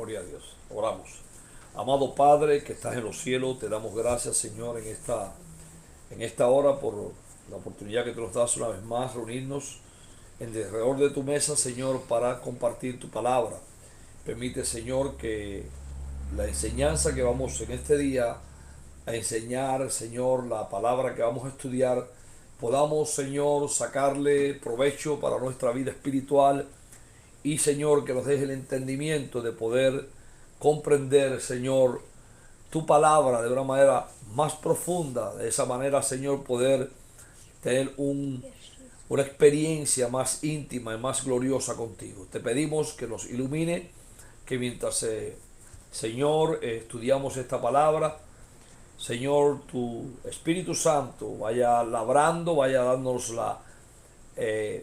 Gloria a Dios. Oramos. Amado Padre que estás en los cielos, te damos gracias, Señor, en esta hora por la oportunidad que te nos das una vez más, reunirnos en alrededor de tu mesa, Señor, para compartir tu palabra. Permite, Señor, que la enseñanza que vamos en este día a enseñar, Señor, la palabra que vamos a estudiar, podamos, Señor, sacarle provecho para nuestra vida espiritual y, Señor, que nos deje el entendimiento de poder comprender, Señor, tu palabra de una manera más profunda. De esa manera, Señor, poder tener una experiencia más íntima y más gloriosa contigo. Te pedimos que nos ilumine, que mientras, Señor, estudiamos esta palabra, Señor, tu Espíritu Santo vaya labrando, vaya dándonos la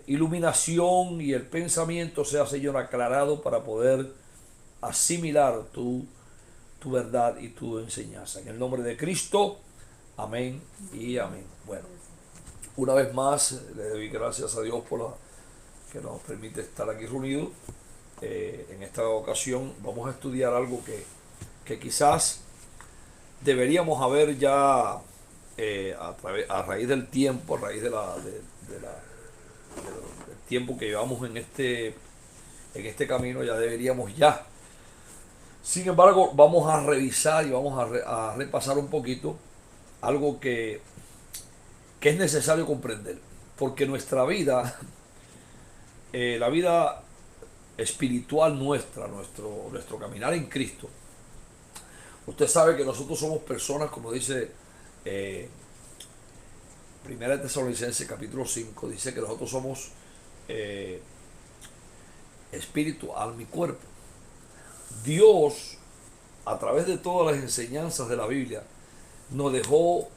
iluminación y el pensamiento sea, Señor, aclarado para poder asimilar tu verdad y tu enseñanza. En el nombre de Cristo, amén y amén. Bueno, una vez más le doy gracias a Dios por que nos permite estar aquí reunidos. En esta ocasión vamos a estudiar algo que quizás deberíamos haber ya a raíz del tiempo, a raíz del tiempo que llevamos en este camino, ya deberíamos ya. Sin embargo, vamos a revisar y vamos a repasar un poquito algo que es necesario comprender, porque nuestra vida, la vida espiritual nuestra, nuestro caminar en Cristo, usted sabe que nosotros somos personas, como dice Primera de Tesalonicenses capítulo 5, dice que nosotros somos espíritu, alma y cuerpo. Dios, a través de todas las enseñanzas de la Biblia, nos dejó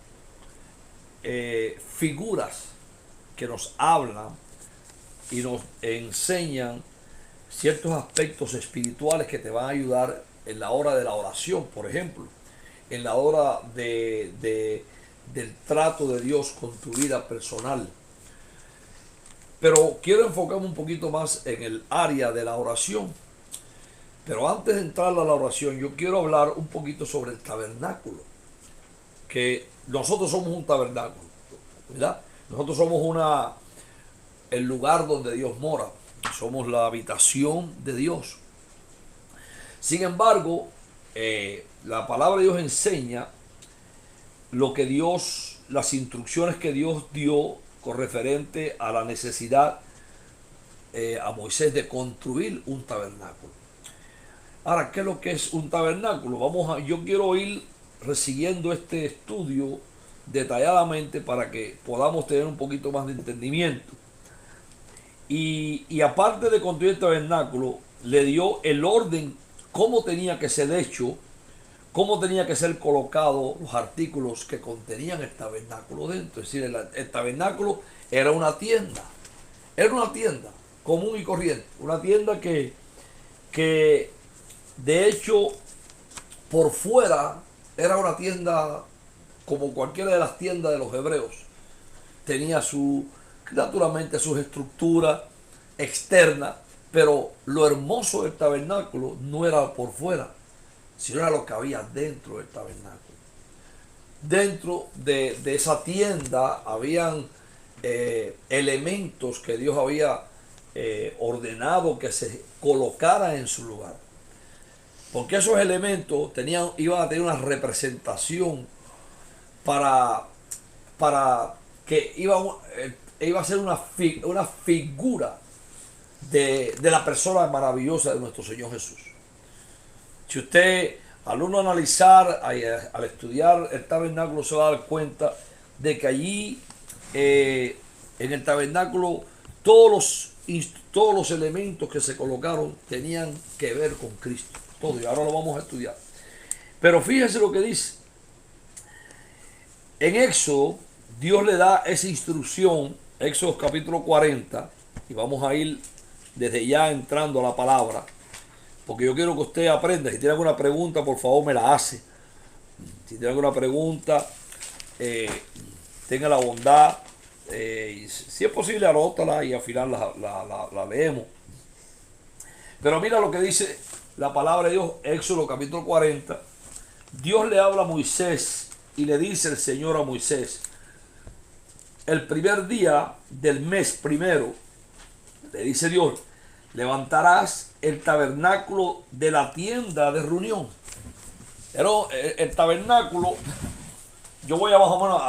figuras que nos hablan y nos enseñan ciertos aspectos espirituales que te van a ayudar en la hora de la oración, por ejemplo, en la hora del trato de Dios con tu vida personal. Pero quiero enfocarme un poquito más en el área de la oración. Pero antes de entrar a la oración, yo quiero hablar un poquito sobre el tabernáculo. Que nosotros somos un tabernáculo, ¿verdad? Nosotros somos el lugar donde Dios mora. Somos la habitación de Dios. Sin embargo, la palabra de Dios enseña las instrucciones que Dios dio con referente a la necesidad a Moisés de construir un tabernáculo. Ahora, ¿qué es lo que es un tabernáculo? Yo quiero ir resiguiendo este estudio detalladamente para que podamos tener un poquito más de entendimiento. Y aparte de construir el tabernáculo, le dio el orden, cómo tenía que ser hecho, cómo tenía que ser colocado los artículos que contenían el tabernáculo dentro. Es decir, el tabernáculo era una tienda común y corriente, una tienda que de hecho por fuera era una tienda como cualquiera de las tiendas de los hebreos. Tenía naturalmente sus estructuras externas, pero lo hermoso del tabernáculo no era por fuera, sino era lo que había dentro del tabernáculo. Dentro de esa tienda habían elementos que Dios había ordenado que se colocara en su lugar. Porque esos elementos iban a tener una representación para que iba a ser una figura de la persona maravillosa de nuestro Señor Jesús. Si usted, al uno analizar, al estudiar el tabernáculo, se va a dar cuenta de que allí, en el tabernáculo, todos los elementos que se colocaron tenían que ver con Cristo. Todo, y ahora lo vamos a estudiar. Pero fíjese lo que dice. En Éxodo, Dios le da esa instrucción, Éxodo capítulo 40, y vamos a ir desde ya entrando a la palabra, porque yo quiero que usted aprenda. Si tiene alguna pregunta, por favor me la hace. Si tiene alguna pregunta, tenga la bondad, si es posible, anótala y al final la leemos. Pero mira lo que dice la palabra de Dios, Éxodo capítulo 40, Dios le habla a Moisés y le dice el Señor a Moisés: el primer día del mes primero, le dice Dios, levantarás el tabernáculo de la tienda de reunión. Pero el tabernáculo, yo voy a más o menos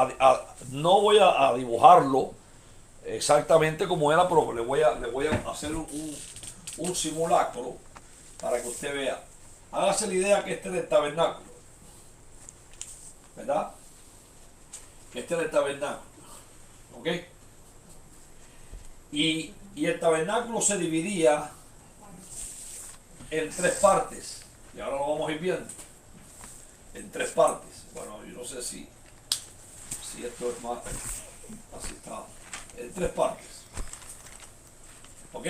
no voy a dibujarlo exactamente como era, pero le voy a hacer un simulacro para que usted vea. Hágase la idea que este es el tabernáculo, ¿verdad? Que este es el tabernáculo, ¿ok? Y el tabernáculo se dividía en tres partes, y ahora lo vamos a ir viendo, en tres partes. Bueno, yo no sé si esto es más, así está, en tres partes, ¿ok?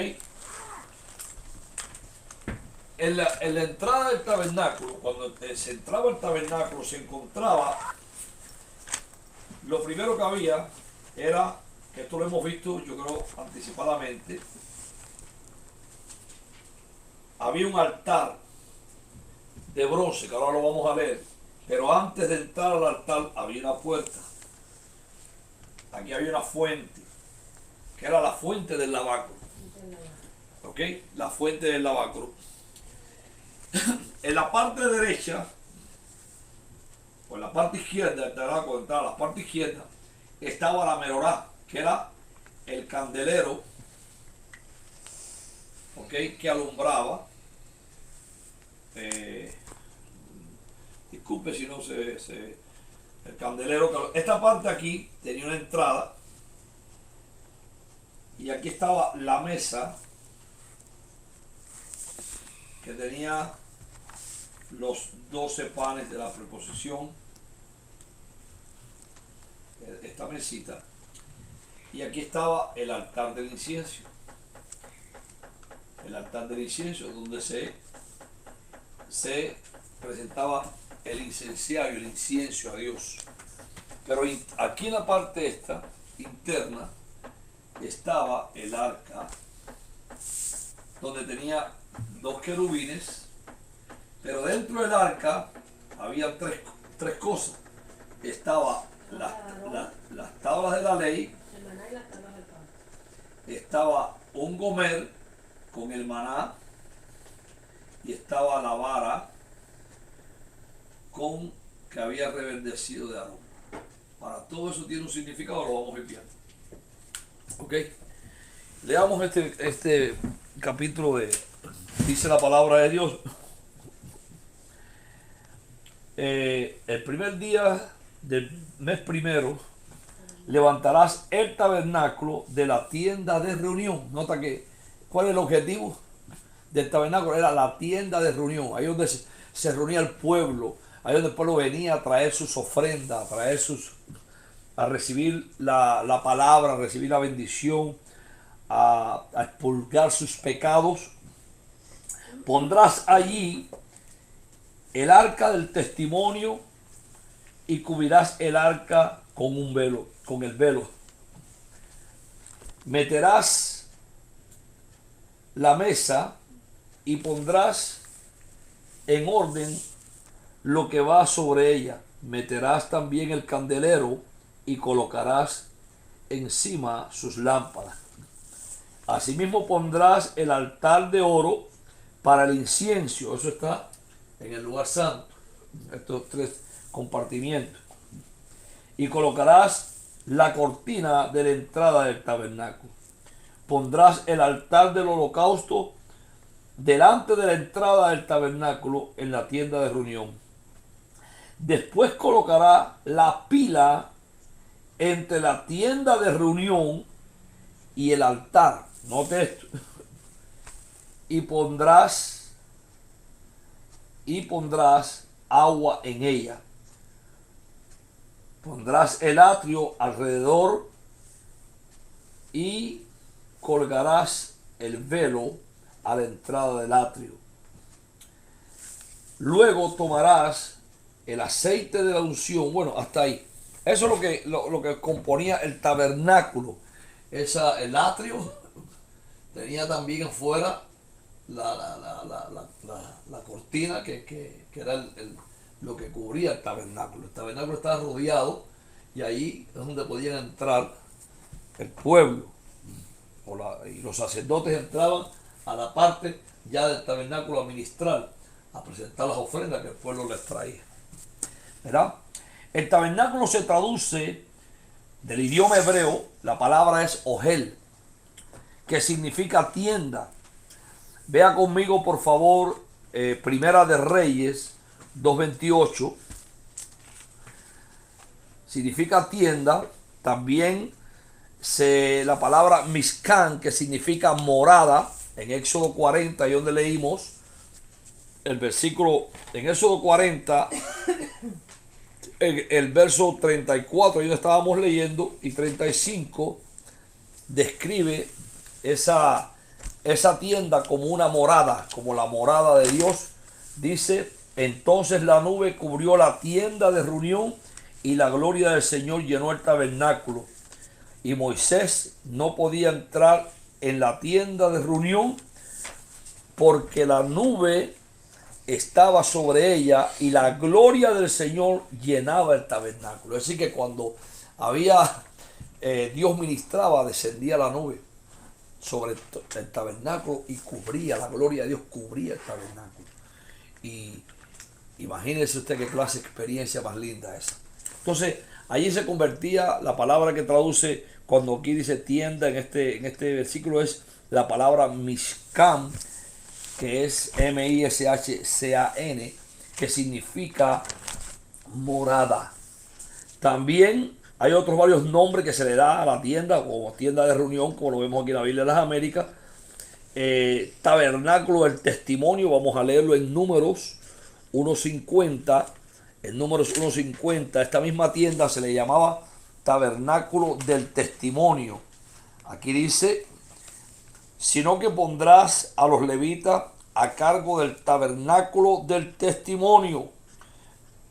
En la entrada del tabernáculo, cuando se entraba al tabernáculo, se encontraba, lo primero que había era, que esto lo hemos visto yo creo anticipadamente, había un altar de bronce, que ahora lo vamos a leer, pero antes de entrar al altar había una puerta. Aquí había una fuente, que era la fuente del lavacro, ¿ok? La fuente del lavacro. En la parte derecha, o en la parte izquierda del tabernáculo, entraba a la parte izquierda, estaba la menorá, que era el candelero, ¿ok?, que alumbraba. Disculpe si no el candelero. Esta parte aquí tenía una entrada, y aquí estaba la mesa, que tenía los 12 panes de la preposición, esta mesita, y aquí estaba el altar del incienso. El altar del incienso, donde se presentaba el incenciario, el incienso a Dios. Pero aquí en la parte esta, interna, estaba el arca, donde tenía dos querubines, pero dentro del arca había tres cosas. Estaba las tablas de la ley, estaba un gomer con el maná, y estaba la vara que había reverdecido de Aarón. Para todo eso tiene un significado, lo vamos a ir viendo. Ok, leamos este capítulo dice la palabra de Dios. El primer día del mes primero levantarás el tabernáculo de la tienda de reunión. Nota que, ¿cuál es el objetivo del tabernáculo? Era la tienda de reunión, ahí donde se reunía el pueblo, ahí donde el pueblo venía a traer sus ofrendas, a recibir la palabra, a recibir la bendición, a expurgar sus pecados. Pondrás allí el arca del testimonio y cubrirás el arca con un velo, con el velo. Meterás la mesa y pondrás en orden lo que va sobre ella. Meterás también el candelero y colocarás encima sus lámparas. Asimismo pondrás el altar de oro para el incienso. Eso está en el lugar santo, estos tres compartimientos. Y colocarás la cortina de la entrada del tabernáculo. Pondrás el altar del holocausto delante de la entrada del tabernáculo en la tienda de reunión. Después colocará la pila entre la tienda de reunión y el altar. Note esto. Y pondrás agua en ella. Pondrás el atrio alrededor y colgarás el velo a la entrada del atrio. Luego tomarás el aceite de la unción. Bueno, hasta ahí. Eso es lo que componía el tabernáculo. El atrio tenía también afuera la cortina que era lo que cubría el tabernáculo. El tabernáculo estaba rodeado y ahí es donde podían entrar el pueblo. Y los sacerdotes entraban a la parte ya del tabernáculo a ministrar, a presentar las ofrendas que el pueblo les traía. ¿Verdad? El tabernáculo se traduce del idioma hebreo, la palabra es ohel, que significa tienda. Vea conmigo, por favor, Primera de Reyes 2:28. Significa tienda. También la palabra Mishkan, que significa morada, en Éxodo 40, y donde leímos el versículo, en Éxodo 40, el verso 34, ahí donde estábamos leyendo, y 35, describe esa tienda como una morada, como la morada de Dios. Dice, entonces la nube cubrió la tienda de reunión y la gloria del Señor llenó el tabernáculo. Y Moisés no podía entrar en la tienda de reunión porque la nube estaba sobre ella y la gloria del Señor llenaba el tabernáculo. Es decir, que cuando Dios ministraba, descendía la nube sobre el tabernáculo y cubría, la gloria de Dios cubría el tabernáculo. Y imagínese usted qué clase de experiencia más linda esa. Entonces, allí se convertía, la palabra que traduce cuando aquí dice tienda en este versículo es la palabra Mishkan, que es Mishcan, que significa morada. También hay otros varios nombres que se le da a la tienda, como tienda de reunión, como lo vemos aquí en la Biblia de las Américas. Tabernáculo del testimonio, vamos a leerlo en Números 1:50. En Números 1:50, esta misma tienda se le llamaba tabernáculo del testimonio. Aquí dice, sino que pondrás a los levitas a cargo del tabernáculo del testimonio,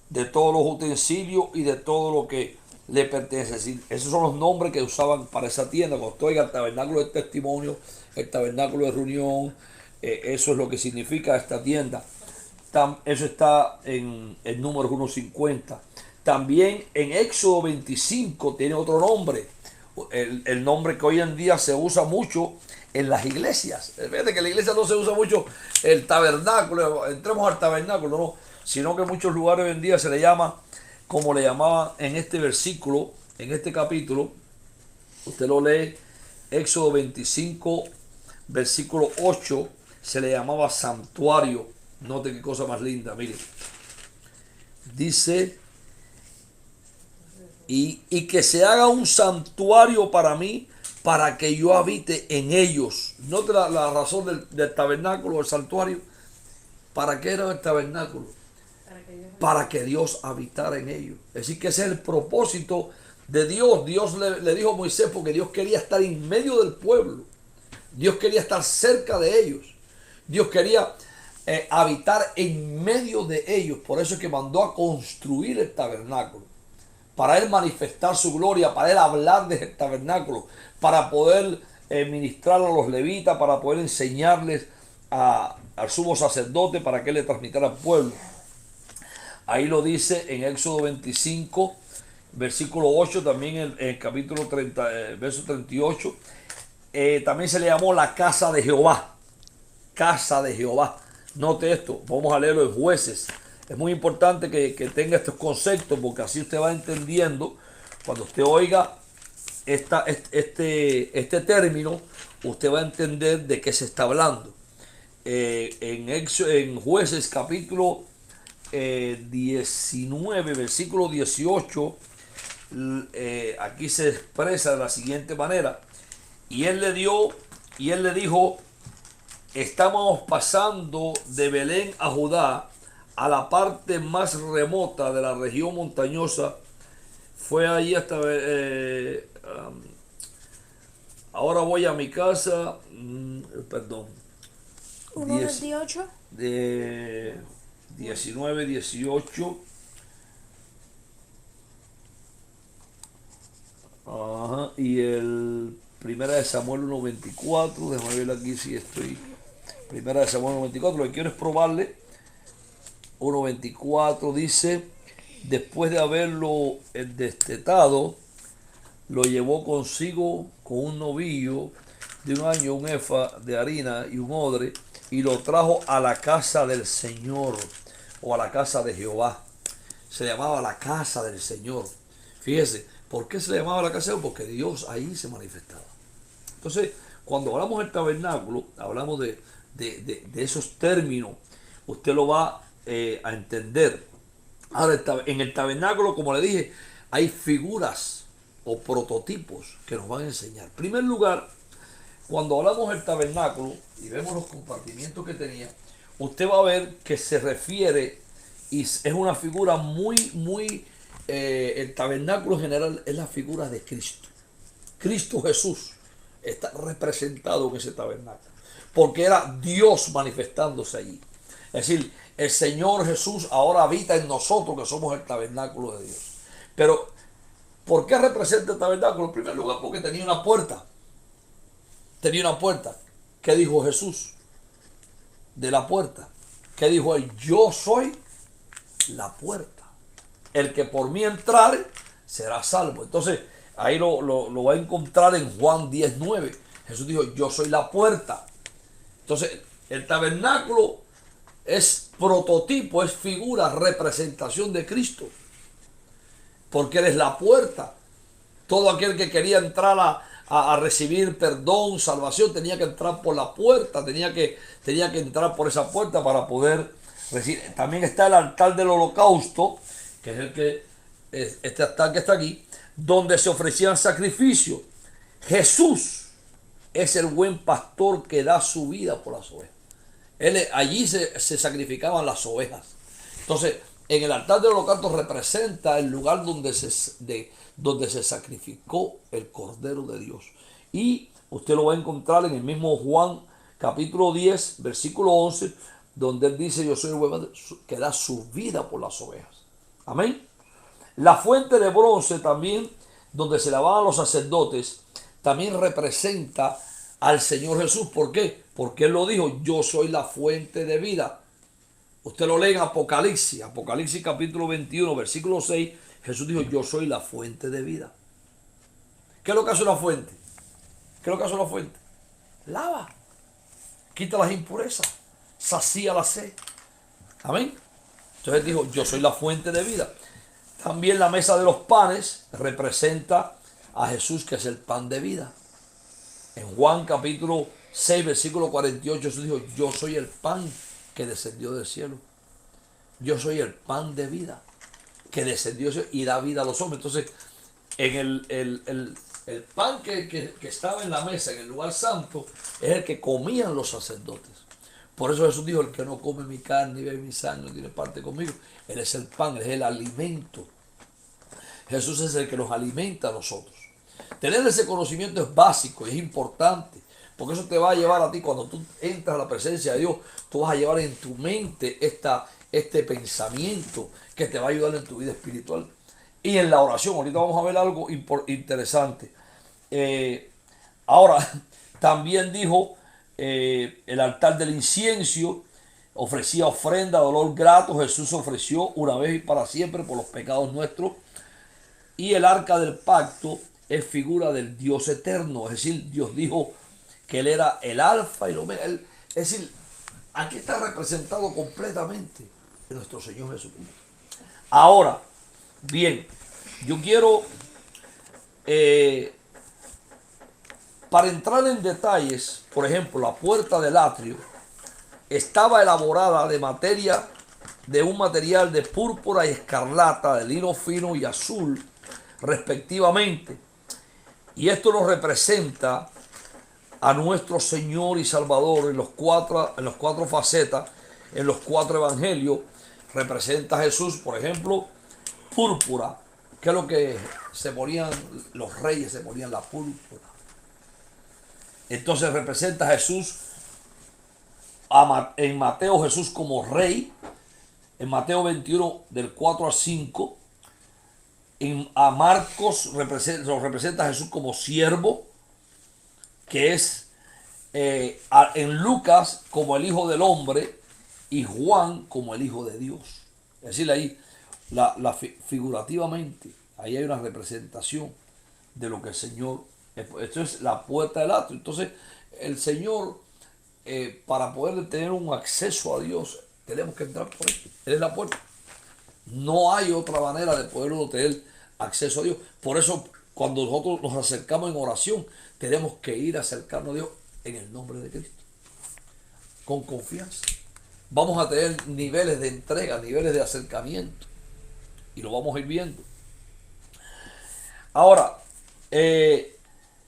de todos los utensilios y de todo lo que le pertenece. Esos son los nombres que usaban para esa tienda. Cuando usted oiga el tabernáculo del testimonio, el tabernáculo de reunión, eso es lo que significa esta tienda. Eso está en Números 1:50. También en Éxodo 25 tiene otro nombre. El nombre que hoy en día se usa mucho en las iglesias. Fíjate que en la iglesia no se usa mucho el tabernáculo, entremos al tabernáculo, no, sino que en muchos lugares hoy en día se le llama, como le llamaban en este versículo, en este capítulo. Usted lo lee, Éxodo 25, versículo 8, se le llamaba santuario. Note qué cosa más linda, mire. Dice, y que se haga un santuario para mí, para que yo habite en ellos. Note la razón del tabernáculo, del santuario. ¿Para qué era el tabernáculo? Para que Dios habitara en ellos. Es decir, que ese es el propósito de Dios. Dios le dijo a Moisés, porque Dios quería estar en medio del pueblo. Dios quería estar cerca de ellos. Dios quería habitar en medio de ellos. Por eso es que mandó a construir el tabernáculo, para él manifestar su gloria, para él hablar de ese tabernáculo, para poder ministrar a los levitas, para poder enseñarles al sumo sacerdote, para que él le transmitiera al pueblo. Ahí lo dice en Éxodo 25, versículo 8, también en el capítulo 30, verso 38. También se le llamó la casa de Jehová. Casa de Jehová. Note esto, vamos a leerlo en Jueces. Es muy importante que tenga estos conceptos, porque así usted va entendiendo. Cuando usted oiga este término, usted va a entender de qué se está hablando. En Jueces capítulo 19, versículo 18, aquí se expresa de la siguiente manera. Y él le dijo, estamos pasando de Belén a Judá, a la parte más remota de la región montañosa. Fue allí hasta... ahora voy a mi casa. Perdón. 1:28. 19, 18. Ajá. Y el primera de Samuel 1:24. Déjame ver aquí si estoy Primera de Samuel 1:24. Lo que quiero es probarle. 1:24 dice, después de haberlo destetado, lo llevó consigo con un novillo de un año, un efa de harina y un odre, y lo trajo a la casa del Señor, o a la casa de Jehová. Se llamaba la casa del Señor. Fíjese, ¿por qué se le llamaba la casa del Señor? Porque Dios ahí se manifestaba. Entonces, cuando hablamos del tabernáculo, hablamos de esos términos, usted lo va a entender. Ahora, en el tabernáculo, como le dije, hay figuras o prototipos que nos van a enseñar. En primer lugar, cuando hablamos del tabernáculo y vemos los compartimientos que tenía, usted va a ver que se refiere, y es una figura el tabernáculo en general es la figura de Cristo. Cristo Jesús está representado en ese tabernáculo, porque era Dios manifestándose allí. Es decir, el Señor Jesús ahora habita en nosotros, que somos el tabernáculo de Dios. Pero, ¿por qué representa el tabernáculo? En primer lugar, porque tenía una puerta. Tenía una puerta. ¿Qué dijo Jesús de la puerta? ¿Qué dijo él? Yo soy la puerta. El que por mí entrare será salvo. Entonces, ahí lo va a encontrar en Juan 10:9. Jesús dijo, yo soy la puerta. Entonces, el tabernáculo es prototipo, es figura, representación de Cristo. Porque Él es la puerta. Todo aquel que quería entrar a recibir perdón, salvación, tenía que entrar por la puerta, tenía que entrar por esa puerta para poder recibir. También está el altar del holocausto, que es este altar que está aquí, donde se ofrecían sacrificios. Jesús es el buen pastor que da su vida por las ovejas. Allí se sacrificaban las ovejas. Entonces, en el altar del holocausto representa el lugar donde se sacrificó el Cordero de Dios. Y usted lo va a encontrar en el mismo Juan capítulo 10, versículo 11, donde él dice, yo soy el buen que da su vida por las ovejas. Amén. La fuente de bronce también, donde se lavaban los sacerdotes, también representa al Señor Jesús. ¿Por qué? Porque Él lo dijo, yo soy la fuente de vida. Usted lo lee en Apocalipsis capítulo 21, versículo 6, Jesús dijo, yo soy la fuente de vida. ¿Qué es lo que hace una fuente? ¿Qué es lo que hace una fuente? Lava, quita las impurezas, sacía la sed. Amén. Entonces dijo, yo soy la fuente de vida. También la mesa de los panes representa a Jesús, que es el pan de vida. En Juan capítulo 6, versículo 48, Jesús dijo, yo soy el pan que descendió del cielo. Yo soy el pan de vida que descendió del cielo y da vida a los hombres. Entonces, en el pan que estaba en la mesa, en el lugar santo, es el que comían los sacerdotes. Por eso Jesús dijo, el que no come mi carne y bebe mi sangre no tiene parte conmigo. Él es el pan, Él es el alimento. Jesús es el que nos alimenta a nosotros. Tener ese conocimiento es básico, es importante, porque eso te va a llevar a ti, cuando tú entras a la presencia de Dios, tú vas a llevar en tu mente este pensamiento que te va a ayudar en tu vida espiritual. Y en la oración, ahorita vamos a ver algo interesante. Ahora, también dijo, el altar del incienso ofrecía ofrenda de olor grato. Jesús ofreció una vez y para siempre por los pecados nuestros. Y el arca del pacto es figura del Dios eterno. Es decir, Dios dijo que Él era el alfa y el omega. Es decir, aquí está representado completamente nuestro Señor Jesucristo. Ahora, bien, yo quiero, para entrar en detalles, por ejemplo, la puerta del atrio estaba elaborada de un material de púrpura y escarlata, de lino fino y azul, respectivamente. Y esto nos representa a nuestro Señor y Salvador en las cuatro facetas, en los cuatro evangelios. Representa a Jesús, por ejemplo, púrpura, que es lo que se ponían los reyes, se ponían la púrpura. Entonces representa a Jesús, en Mateo Jesús como rey, en Mateo 21 del 4 al 5, a Marcos lo representa a Jesús como siervo, que es en Lucas como el Hijo del Hombre y Juan como el Hijo de Dios. Es decir, ahí figurativamente, ahí hay una representación de lo que el Señor, esto es la puerta del atrio. Entonces, el Señor, para poder tener un acceso a Dios, tenemos que entrar por él. Él es la puerta. No hay otra manera de poder tener acceso a Dios. Por eso, cuando nosotros nos acercamos en oración, tenemos que ir a acercarnos a Dios en el nombre de Cristo, con confianza. Vamos a tener niveles de entrega, niveles de acercamiento, y lo vamos a ir viendo. Ahora,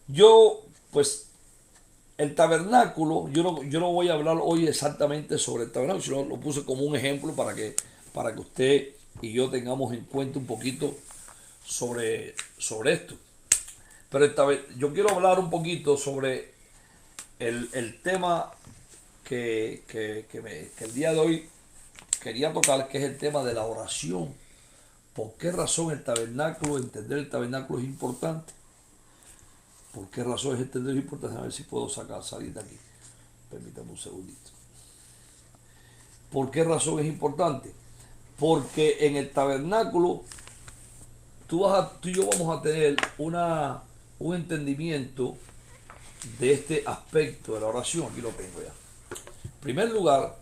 yo, pues, el tabernáculo, yo no voy a hablar hoy exactamente sobre el tabernáculo, sino lo puse como un ejemplo para que usted y yo tengamos en cuenta un poquito sobre esto. Pero yo quiero hablar un poquito sobre el tema que el día de hoy quería tocar, que es el tema de la oración. ¿Por qué razón el tabernáculo, entender el tabernáculo es importante? ¿Por qué razón es entender es importante? A ver si puedo salir de aquí. Permítame un segundito. ¿Por qué razón es importante? Porque en el tabernáculo tú y yo vamos a tener un entendimiento de este aspecto de la oración. Aquí lo tengo ya. En primer lugar,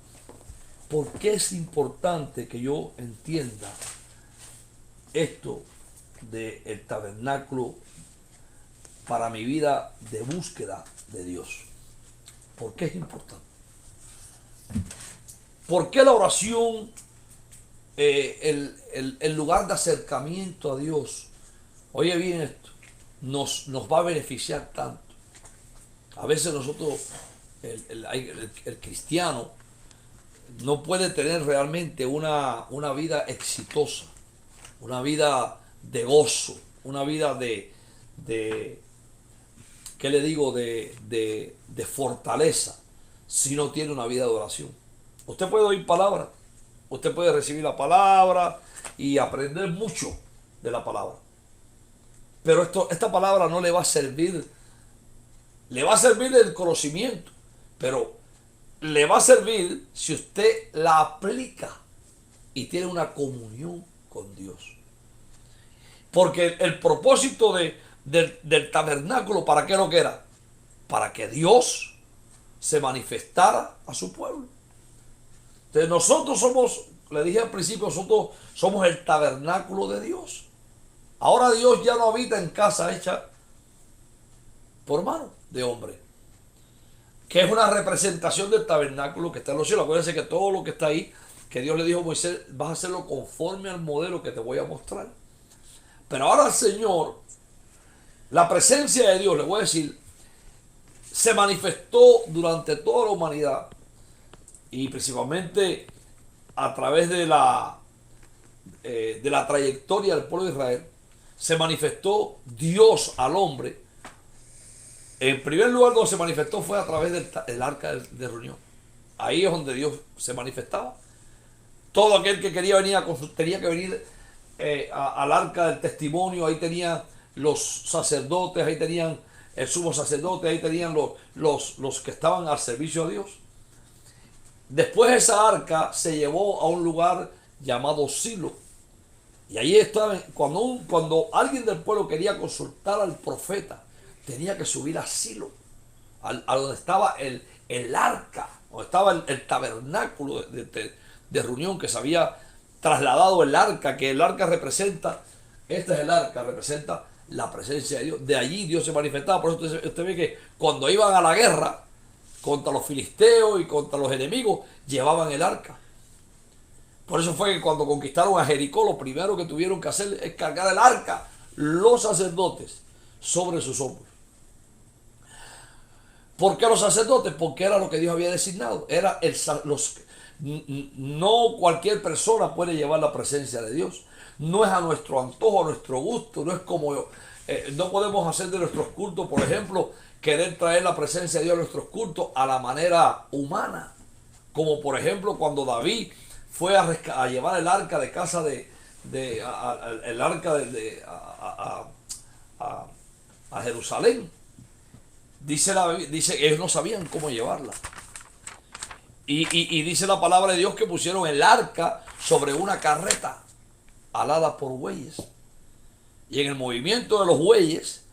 ¿por qué es importante que yo entienda esto del tabernáculo para mi vida de búsqueda de Dios? ¿Por qué es importante? ¿Por qué la oración, el lugar de acercamiento a Dios, oye bien esto, nos va a beneficiar tanto? A veces nosotros, el cristiano, no puede tener realmente una vida exitosa, una vida de gozo, una vida ¿qué le digo? De fortaleza, si no tiene una vida de oración. Usted puede oír palabra, usted puede recibir la palabra y aprender mucho de la palabra. Pero esta palabra no le va a servir, le va a servir el conocimiento, pero le va a servir si usted la aplica y tiene una comunión con Dios. Porque el propósito del tabernáculo, ¿para qué lo que era? Para que Dios se manifestara a su pueblo. Entonces nosotros somos, le dije al principio, nosotros somos el tabernáculo de Dios. Ahora Dios ya no habita en casa hecha por mano de hombre, que es una representación del tabernáculo que está en los cielos. Acuérdense que todo lo que está ahí, que Dios le dijo a Moisés, vas a hacerlo conforme al modelo que te voy a mostrar. Pero ahora el Señor, la presencia de Dios, le voy a decir, se manifestó durante toda la humanidad y principalmente a través de la trayectoria del pueblo de Israel. Se manifestó Dios al hombre. En primer lugar, donde se manifestó fue a través del arca de reunión. Ahí es donde Dios se manifestaba. Todo aquel que quería venir tenía que venir al arca del testimonio. Ahí tenían los sacerdotes, ahí tenían el sumo sacerdote, ahí tenían los que estaban al servicio de Dios. Después esa arca se llevó a un lugar llamado Silo. Y ahí estaba, cuando alguien del pueblo quería consultar al profeta, tenía que subir a Silo, a donde estaba el arca, donde estaba el tabernáculo de reunión, que se había trasladado el arca, que el arca representa, este es el arca, representa la presencia de Dios. De allí Dios se manifestaba. Por eso usted ve que cuando iban a la guerra contra los filisteos y contra los enemigos, llevaban el arca. Por eso fue que cuando conquistaron a Jericó, lo primero que tuvieron que hacer es cargar el arca, los sacerdotes, sobre sus hombros. ¿Por qué los sacerdotes? Porque era lo que Dios había designado. No cualquier persona puede llevar la presencia de Dios. No es a nuestro antojo, a nuestro gusto. No es como no podemos hacer de nuestros cultos, por ejemplo, querer traer la presencia de Dios a nuestros cultos a la manera humana. Como por ejemplo cuando David fue a llevar el arca de casa el arca a Jerusalén. dice ellos no sabían cómo llevarla. Y dice la palabra de Dios que pusieron el arca sobre una carreta alada por bueyes. Y en el movimiento de los bueyes,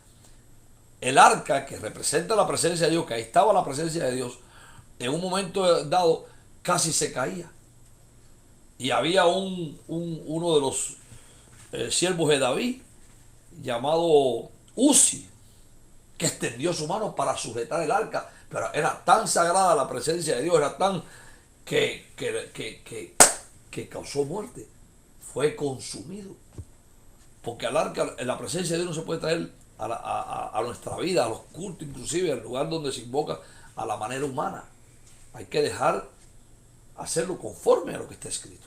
el arca, que representa la presencia de Dios, que ahí estaba la presencia de Dios, en un momento dado casi se caía. Y había uno de los siervos de David, llamado Uzi, que extendió su mano para sujetar el arca, pero era tan sagrada la presencia de Dios, era tan que causó muerte, fue consumido. Porque al arca, en la presencia de Dios no se puede traer a nuestra vida, a los cultos, inclusive al lugar donde se invoca a la manera humana. Hay que dejar hacerlo conforme a lo que está escrito.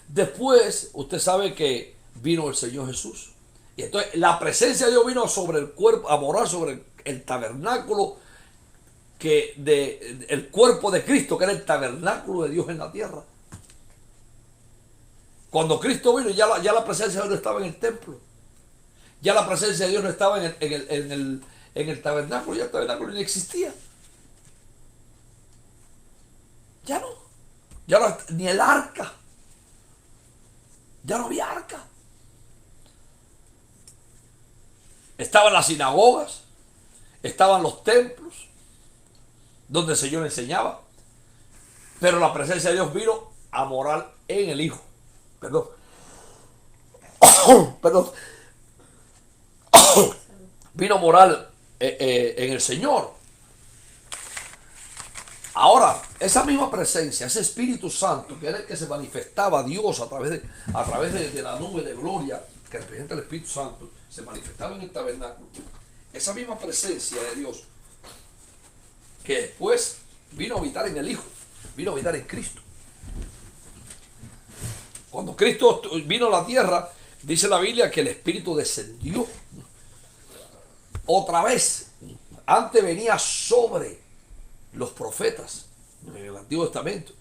Después, usted sabe que vino el Señor Jesús. Y entonces la presencia de Dios vino sobre el cuerpo, a morar sobre el tabernáculo, el cuerpo de Cristo, que era el tabernáculo de Dios en la tierra. Cuando Cristo vino, ya la presencia de Dios no estaba en el templo. Ya la presencia de Dios no estaba en el tabernáculo. Ya el tabernáculo no existía. Ya no. Ya no, ni el arca. Ya no había arca. Estaban las sinagogas, estaban los templos, donde el Señor enseñaba. Pero la presencia de Dios vino a morar en el Hijo. Perdón. Perdón. Vino a morar en el Señor. Ahora, esa misma presencia, ese Espíritu Santo, que era el que se manifestaba a Dios a través de la nube de gloria que representa el Espíritu Santo, se manifestaba en el tabernáculo. Esa misma presencia de Dios, que después vino a habitar en el Hijo, vino a habitar en Cristo. Cuando Cristo vino a la tierra, dice la Biblia que el Espíritu descendió otra vez. Antes venía sobre los profetas en el Antiguo Testamento,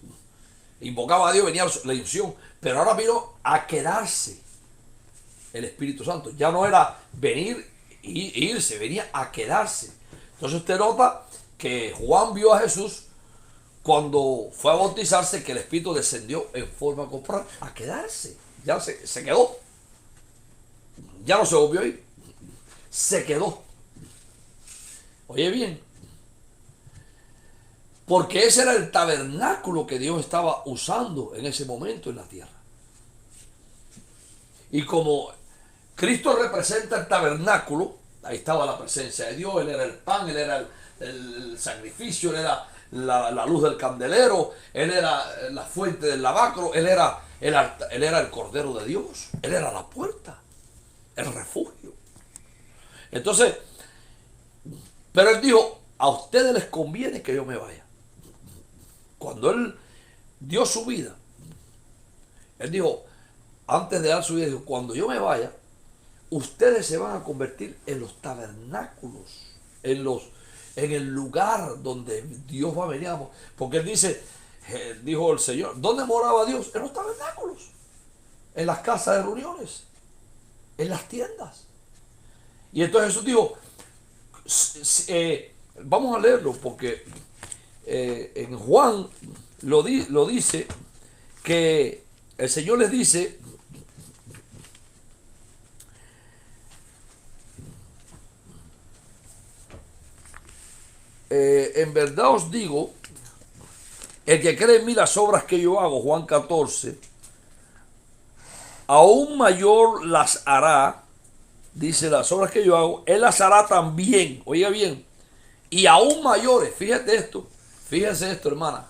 invocaba a Dios, venía la unción, pero ahora vino a quedarse el Espíritu Santo. Ya no era venir e irse, venía a quedarse. Entonces usted nota que Juan vio a Jesús cuando fue a bautizarse, que el Espíritu descendió en forma corporal a quedarse. Ya se quedó. Ya no se volvió a ir. Se quedó. Oye bien, porque ese era el tabernáculo que Dios estaba usando en ese momento en la tierra. Y como Cristo representa el tabernáculo, ahí estaba la presencia de Dios, Él era el pan, Él era el sacrificio, Él era la luz del candelero, Él era la fuente del lavacro, Él era el Cordero de Dios, Él era la puerta, el refugio. Entonces, pero Él dijo, a ustedes les conviene que yo me vaya. Cuando Él dio su vida, Él dijo, antes de dar su vida, dijo, cuando yo me vaya, ustedes se van a convertir en los tabernáculos, en el lugar donde Dios va a venir. Porque Él dice, dijo el Señor, ¿dónde moraba Dios? En los tabernáculos, en las casas de reuniones, en las tiendas. Y entonces Jesús dijo, vamos a leerlo, porque en Juan lo dice, que el Señor les dice, en verdad os digo, el que cree en mí las obras que yo hago, Juan 14, aún mayor las hará, dice, las obras que yo hago, él las hará también, oiga bien, y aún mayores, fíjate esto, fíjese esto, hermana,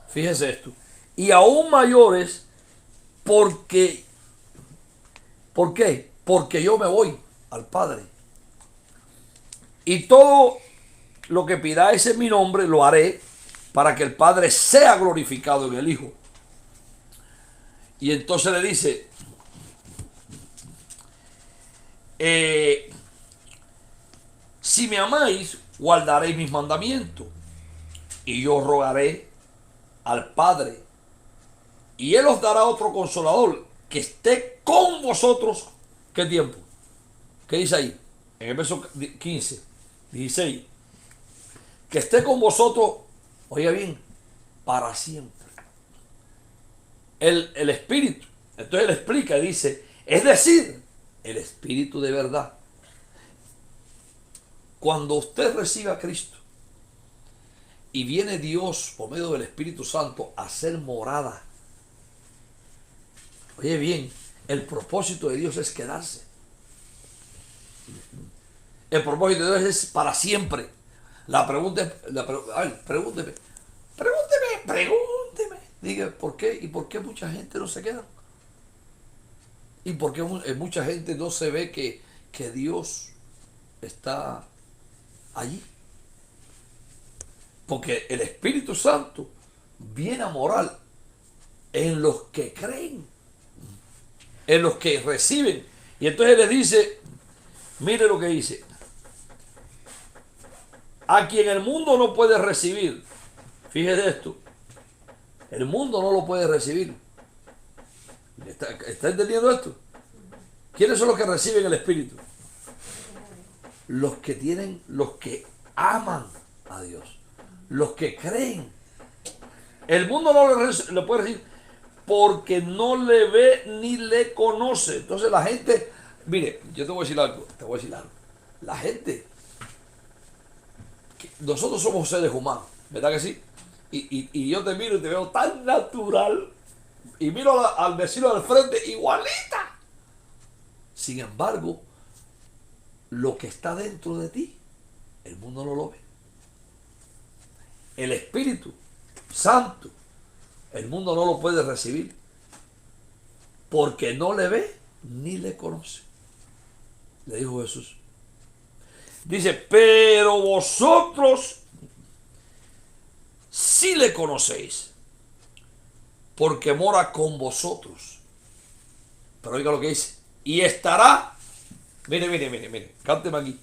fíjese esto, y aún mayores, ¿por qué? Porque yo me voy al Padre, y todo lo que pidáis en mi nombre lo haré, para que el Padre sea glorificado en el Hijo. Y entonces le dice, si me amáis, guardaréis mis mandamientos, y yo rogaré al Padre, y Él os dará otro consolador, que esté con vosotros. ¿Qué tiempo? ¿Qué dice ahí? En el verso 15. 16. Que esté con vosotros, oiga bien, para siempre. El Espíritu. Entonces él explica, dice, es decir, el Espíritu de verdad. Cuando usted recibe a Cristo y viene Dios por medio del Espíritu Santo a hacer morada, oye bien, el propósito de Dios es quedarse. El propósito de Dios es para siempre. La pregunta es, pregúnteme. Diga, ¿por qué? ¿Y por qué mucha gente no se queda? ¿Y por qué mucha gente no se ve que Dios está allí? Porque el Espíritu Santo viene a morar en los que creen, en los que reciben. Y entonces les dice, mire lo que dice, a quien el mundo no puede recibir. Fíjese esto, el mundo no lo puede recibir. ¿Está entendiendo esto? ¿Quiénes son los que reciben el Espíritu? Los que aman a Dios, los que creen. El mundo no lo puede recibir porque no le ve ni le conoce. Entonces la gente, mire, yo te voy a decir algo, La gente, nosotros somos seres humanos, ¿verdad que sí? Y yo te miro y te veo tan natural y miro al vecino del frente igualita. Sin embargo, lo que está dentro de ti, el mundo no lo ve. El Espíritu Santo, el mundo no lo puede recibir porque no le ve ni le conoce. Le dijo Jesús. Dice, pero vosotros sí le conocéis porque mora con vosotros. Pero oiga lo que dice. Y estará, mire, cánteme aquí.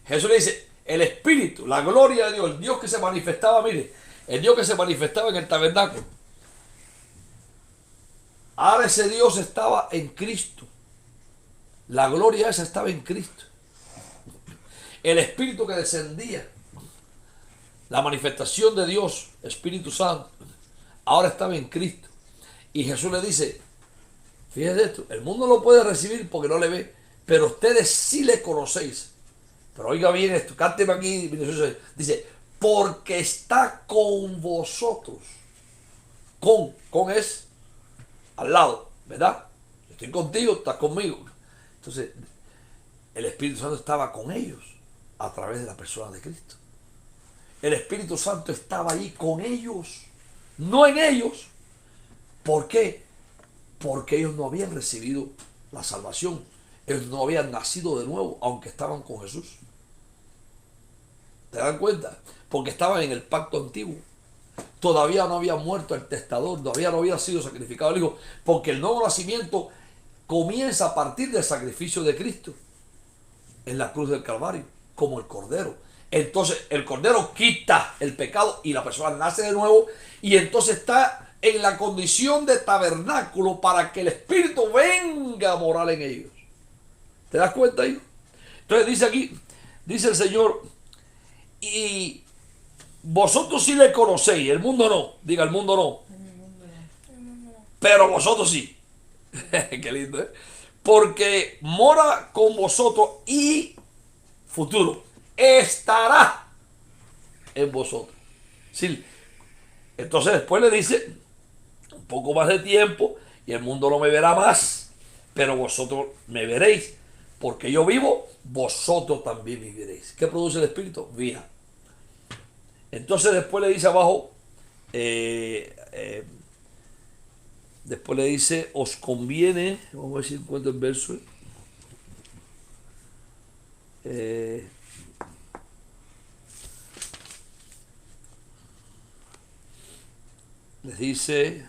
Jesús le dice, el Espíritu, la gloria de Dios, el Dios que se manifestaba, mire, el Dios que se manifestaba en el tabernáculo. Ahora ese Dios estaba en Cristo. La gloria esa estaba en Cristo. El Espíritu que descendía, la manifestación de Dios, Espíritu Santo, ahora estaba en Cristo. Y Jesús le dice, fíjese esto, el mundo lo puede recibir porque no le ve, pero ustedes sí le conocéis. Pero oiga bien esto, cánteme aquí, dice, porque está con vosotros. Con es al lado, ¿verdad? Estoy contigo, estás conmigo. Entonces, el Espíritu Santo estaba con ellos a través de la persona de Cristo. El Espíritu Santo estaba allí con ellos, no en ellos. ¿Por qué? Porque ellos no habían recibido la salvación. Ellos no habían nacido de nuevo, aunque estaban con Jesús. ¿Te dan cuenta? Porque estaban en el pacto antiguo. Todavía no había muerto el testador, todavía no había sido sacrificado el Hijo, porque el nuevo nacimiento comienza a partir del sacrificio de Cristo en la cruz del Calvario, como el Cordero. Entonces el Cordero quita el pecado y la persona nace de nuevo, y entonces está en la condición de tabernáculo para que el Espíritu venga a morar en ellos. ¿Te das cuenta, hijo? Entonces dice aquí, dice el Señor, y vosotros sí le conocéis, el mundo no. Diga, el mundo no. Pero vosotros sí. Qué lindo, ¿eh? Porque mora con vosotros y futuro estará en vosotros. Sí. Entonces después le dice un poco más de tiempo y el mundo no me verá más, pero vosotros me veréis, porque yo vivo, vosotros también viviréis. ¿Qué produce el Espíritu? Vida. Entonces después le dice abajo, después le dice, os conviene, vamos a ver si encuentro el verso, les dice,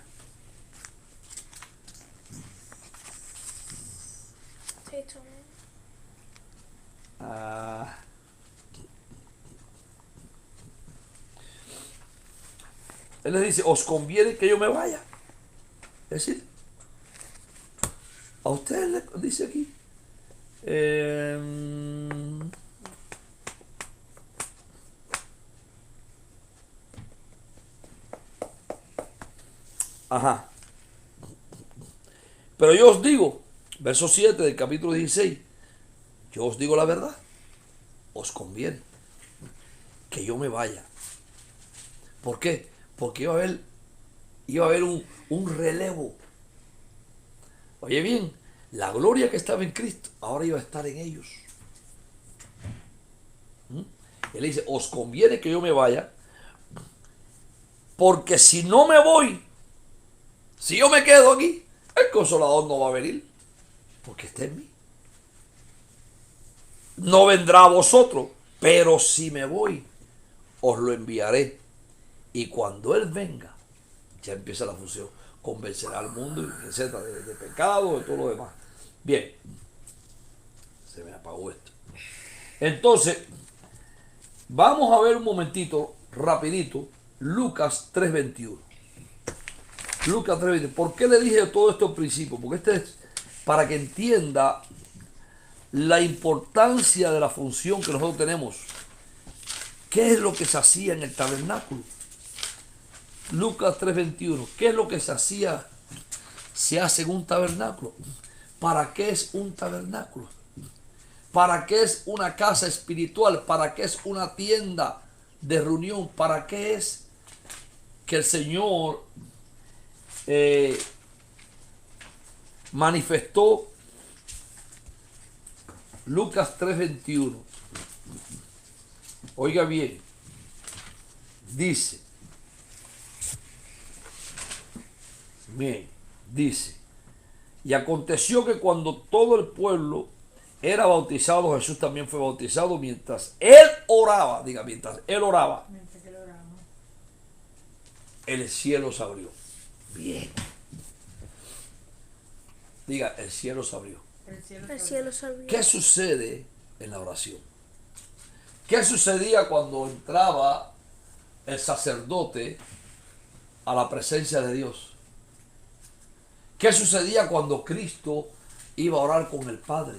él les dice, os conviene que yo me vaya. Es decir, a ustedes les dice aquí, Ajá. Pero yo os digo, verso 7 del capítulo 16, yo os digo la verdad, os conviene que yo me vaya. ¿Por qué? Porque iba a haber un relevo. Oye bien, la gloria que estaba en Cristo ahora iba a estar en ellos. Él dice, os conviene que yo me vaya, porque si no me voy, si yo me quedo aquí, el Consolador no va a venir, porque está en mí. No vendrá a vosotros, pero si me voy, os lo enviaré. Y cuando Él venga, ya empieza la función, convencerá al mundo, etcétera, de pecado, de todo lo demás. Bien, se me apagó esto. Entonces, vamos a ver un momentito, rapidito, Lucas 3:21. Lucas 3:21. ¿Por qué le dije todo esto al principio? Porque este es para que entienda la importancia de la función que nosotros tenemos. ¿Qué es lo que se hacía en el tabernáculo? Lucas 3:21. ¿Qué es lo que se hacía? Se hace en un tabernáculo. ¿Para qué es un tabernáculo? ¿Para qué es una casa espiritual? ¿Para qué es una tienda de reunión? ¿Para qué es que el Señor manifestó? Lucas 3:21. Oiga bien, dice, bien, dice, y aconteció que cuando todo el pueblo era bautizado, Jesús también fue bautizado mientras él oraba, diga, mientras él oraba, el cielo se abrió. Bien. Diga, el cielo se abrió. El cielo se abrió. ¿Qué sucede en la oración? ¿Qué sucedía cuando entraba el sacerdote a la presencia de Dios? ¿Qué sucedía cuando Cristo iba a orar con el Padre?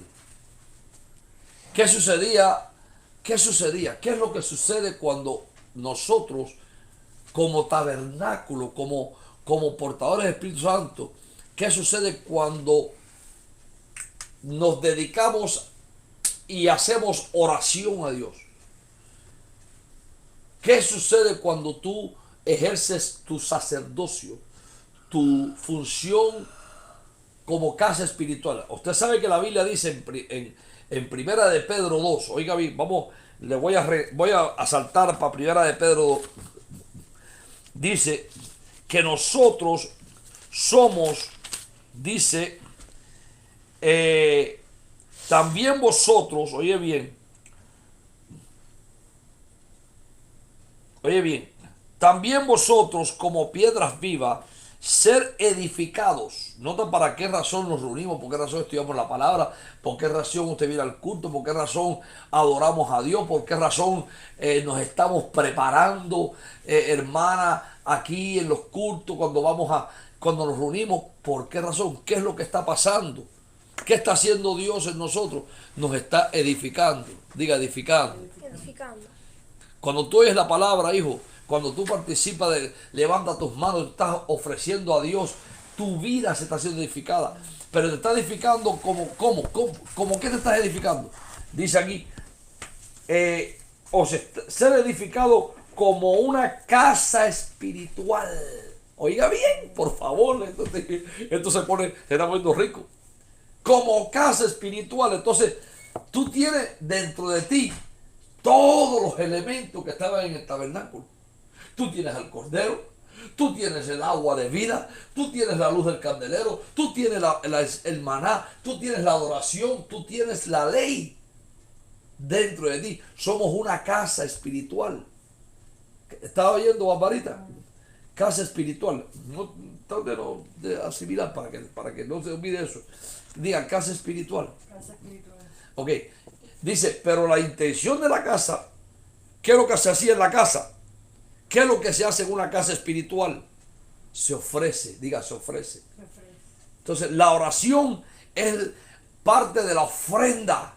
¿Qué sucedía? ¿Qué sucedía? ¿Qué es lo que sucede cuando nosotros, como tabernáculo, como portadores del Espíritu Santo, qué sucede cuando nos dedicamos y hacemos oración a Dios? ¿Qué sucede cuando tú ejerces tu sacerdocio, tu función como casa espiritual? Usted sabe que la Biblia dice en Primera de Pedro 2, oiga bien, vamos, voy a saltar para Primera de Pedro 2, dice que nosotros somos, dice, también vosotros, oye bien, también vosotros como piedras vivas, ser edificados. Nota para qué razón nos reunimos, por qué razón estudiamos la palabra, por qué razón usted viene al culto, por qué razón adoramos a Dios, por qué razón nos estamos preparando, hermana, aquí en los cultos, cuando nos reunimos, por qué razón, qué es lo que está pasando, qué está haciendo Dios en nosotros, nos está edificando, diga edificando. Edificando. Cuando tú oyes la palabra, hijo, cuando tú participas levanta tus manos, estás ofreciendo a Dios, tu vida se está siendo edificada. Pero te está edificando como ¿qué te estás edificando? Dice aquí, ser edificado como una casa espiritual. Oiga bien, por favor, esto se está poniendo rico. Como casa espiritual. Entonces, tú tienes dentro de ti todos los elementos que estaban en el tabernáculo. Tú tienes al Cordero, tú tienes el agua de vida, tú tienes la luz del candelero, tú tienes el maná, tú tienes la adoración, tú tienes la ley dentro de ti. Somos una casa espiritual. ¿Estaba oyendo, Barbarita? Casa espiritual. No, traten de asimilar para que no se olvide eso. Diga, casa espiritual. Casa espiritual. Ok. Dice, pero la intención de la casa, ¿qué es lo que se hacía en la casa? ¿Qué es lo que se hace en una casa espiritual? Se ofrece, diga, se ofrece. Entonces, la oración es parte de la ofrenda.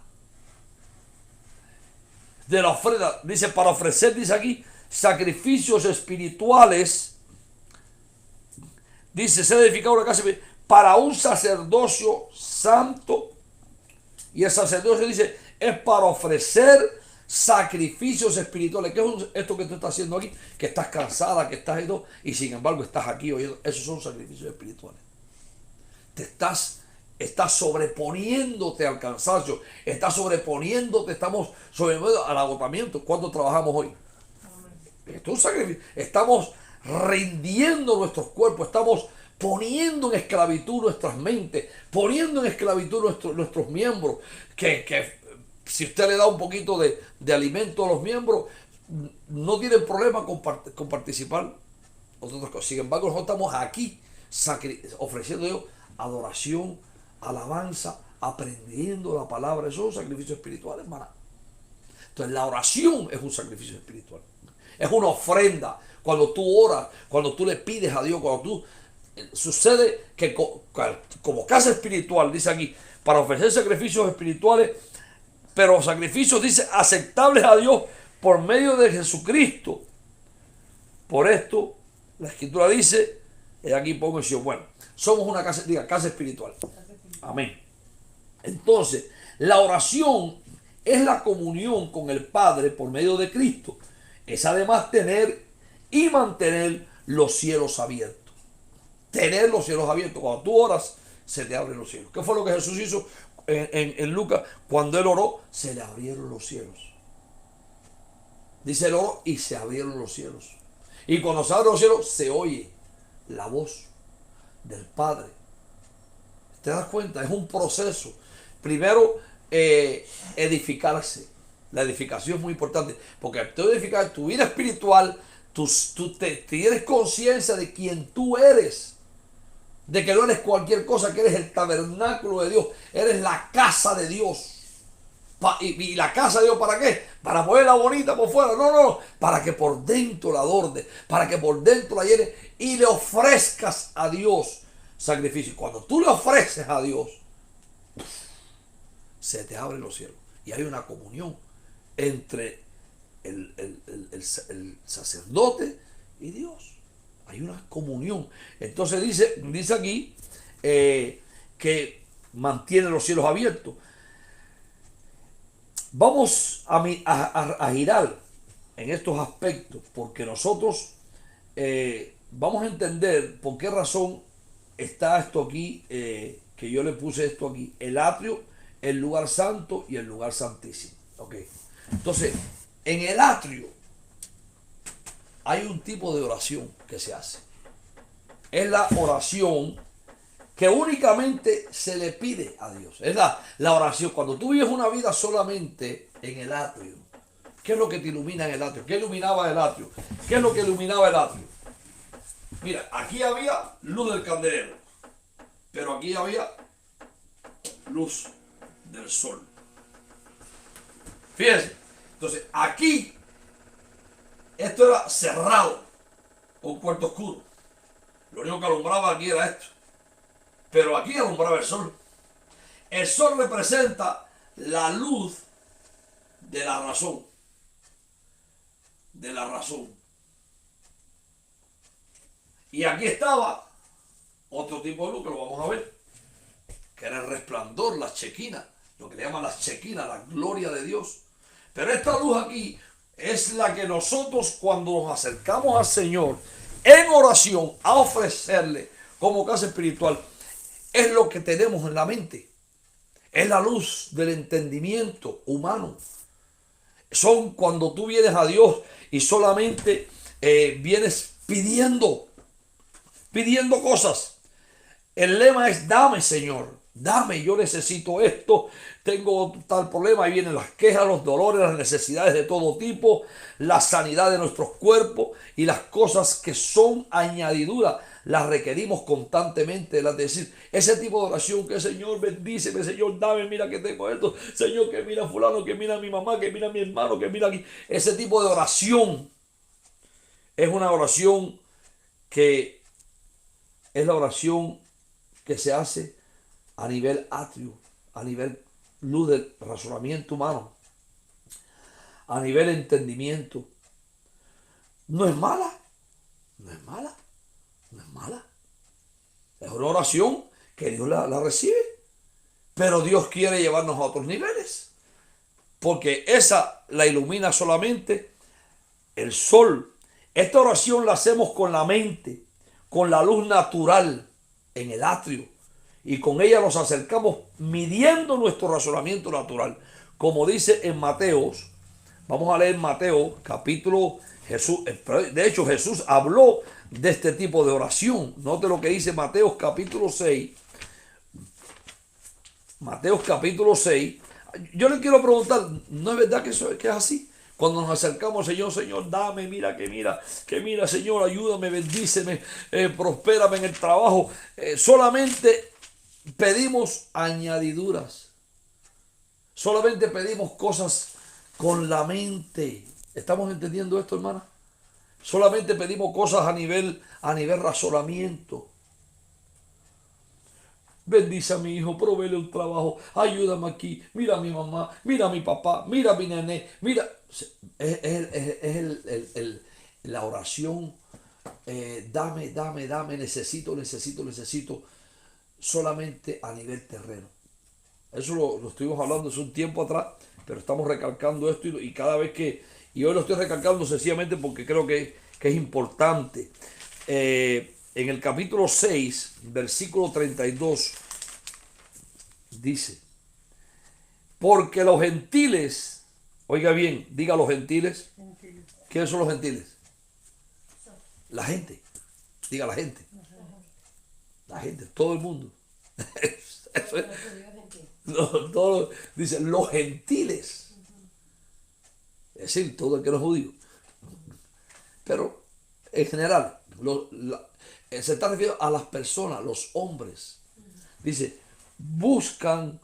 De la ofrenda, dice, para ofrecer, dice aquí, sacrificios espirituales Dice, se ha edificado una casa para un sacerdocio santo. Y el sacerdocio dice, es para ofrecer sacrificios espirituales. ¿Qué es esto que tú estás haciendo aquí? Que estás cansada, que estás esto, y sin embargo estás aquí oyendo. Esos son sacrificios espirituales. Te estás sobreponiéndote al cansancio, estás sobreponiéndote, estamos sobreponiendo al agotamiento. ¿Cuánto trabajamos hoy? Esto es un sacrificio. Estamos rindiendo nuestros cuerpos, estamos poniendo en esclavitud nuestras mentes, poniendo en esclavitud nuestros miembros, que si usted le da un poquito de alimento a los miembros, no tienen problema con participar. Otras cosas. Sin embargo, nosotros estamos aquí ofreciendo a Dios adoración, alabanza, aprendiendo la palabra. Eso es un sacrificio espiritual, hermana. Entonces la oración es un sacrificio espiritual. Es una ofrenda. Cuando tú oras, cuando tú le pides a Dios, cuando tú... Sucede que como casa espiritual, dice aquí, para ofrecer sacrificios espirituales, pero sacrificios, dice, aceptables a Dios por medio de Jesucristo. Por esto, la Escritura dice, y aquí pongo yo, bueno, somos una casa, diga, casa espiritual. Amén. Entonces, la oración es la comunión con el Padre por medio de Cristo. Es además tener y mantener los cielos abiertos. Tener los cielos abiertos. Cuando tú oras, se te abren los cielos. ¿Qué fue lo que Jesús hizo en Lucas? Cuando él oró, se le abrieron los cielos. Dice, él oró y se abrieron los cielos. Y cuando se abren los cielos, se oye la voz del Padre. ¿Te das cuenta? Es un proceso. Primero, edificarse. La edificación es muy importante. Porque tú edificas tu vida espiritual, tú tienes conciencia de quién tú eres. De que no eres cualquier cosa, que eres el tabernáculo de Dios. Eres la casa de Dios. ¿Y la casa de Dios para qué? Para ponerla bonita por fuera. No. Para que por dentro la adornes. Para que por dentro la llenes. Y le ofrezcas a Dios sacrificio. Cuando tú le ofreces a Dios, se te abren los cielos. Y hay una comunión entre el sacerdote y Dios. Hay una comunión. Entonces dice aquí que mantiene los cielos abiertos. Vamos a girar en estos aspectos porque nosotros vamos a entender por qué razón está esto aquí, que yo le puse esto aquí, el atrio, el lugar santo y el lugar santísimo. Okay. Entonces, en el atrio hay un tipo de oración que se hace. Es la oración que únicamente se le pide a Dios. Es la oración. Cuando tú vives una vida solamente en el atrio, ¿qué es lo que te ilumina en el atrio? ¿Qué iluminaba el atrio? ¿Qué es lo que iluminaba el atrio? Mira, aquí había luz del candelero, pero aquí había luz del sol. Fíjense. Entonces, aquí, esto era cerrado, un cuarto oscuro. Lo único que alumbraba aquí era esto. Pero aquí alumbraba el sol. El sol representa la luz de la razón. De la razón. Y aquí estaba otro tipo de luz que lo vamos a ver, que era el resplandor, la chequina, lo que le llaman la chequina, la gloria de Dios. Pero esta luz aquí es la que nosotros, cuando nos acercamos al Señor en oración a ofrecerle como casa espiritual, es lo que tenemos en la mente. Es la luz del entendimiento humano. Son cuando tú vienes a Dios y solamente vienes pidiendo cosas. El lema es: dame, Señor, dame, yo necesito esto, tengo tal problema. Ahí vienen las quejas, los dolores, las necesidades de todo tipo, la sanidad de nuestros cuerpos y las cosas que son añadidura. Las requerimos constantemente delante de decir ese tipo de oración que: Señor, bendíceme, Señor, dame, mira que tengo esto, Señor, que mira a fulano, que mira a mi mamá, que mira a mi hermano, que mira aquí. Ese tipo de oración es una oración que es la oración que se hace a nivel atrio, a nivel luz del razonamiento humano, a nivel entendimiento. No es mala, no es mala, no es mala. Es una oración que Dios la recibe. Pero Dios quiere llevarnos a otros niveles. Porque esa la ilumina solamente el sol. Esta oración la hacemos con la mente, con la luz natural en el atrio. Y con ella nos acercamos midiendo nuestro razonamiento natural. Como dice en Mateos, vamos a leer Mateo capítulo Jesús. De hecho, Jesús habló de este tipo de oración. Note lo que dice Mateo capítulo 6. Mateo capítulo 6. Yo le quiero preguntar, ¿no es verdad que es así? Cuando nos acercamos al Señor, Señor, dame, mira, Señor, ayúdame, bendíceme, prospérame en el trabajo. Solamente pedimos añadiduras. Solamente pedimos cosas con la mente. ¿Estamos entendiendo esto, hermana? Solamente pedimos cosas a nivel razonamiento. Bendice a mi hijo, provéele un trabajo, ayúdame aquí, mira a mi mamá, mira a mi papá, mira a mi nené, mira. Es la oración, dame, necesito, solamente a nivel terreno. Eso lo estuvimos hablando hace un tiempo atrás, pero estamos recalcando esto y cada vez y hoy lo estoy recalcando sencillamente porque creo que es importante. En el capítulo 6, versículo 32, dice, porque los gentiles, oiga bien, diga los gentiles. ¿Quiénes son los gentiles? La gente, diga la gente. La gente, todo el mundo. Eso es, dice, los gentiles. Es decir, todo el que no es judío. Pero, en general, se está refiriendo a las personas, los hombres. Dice, buscan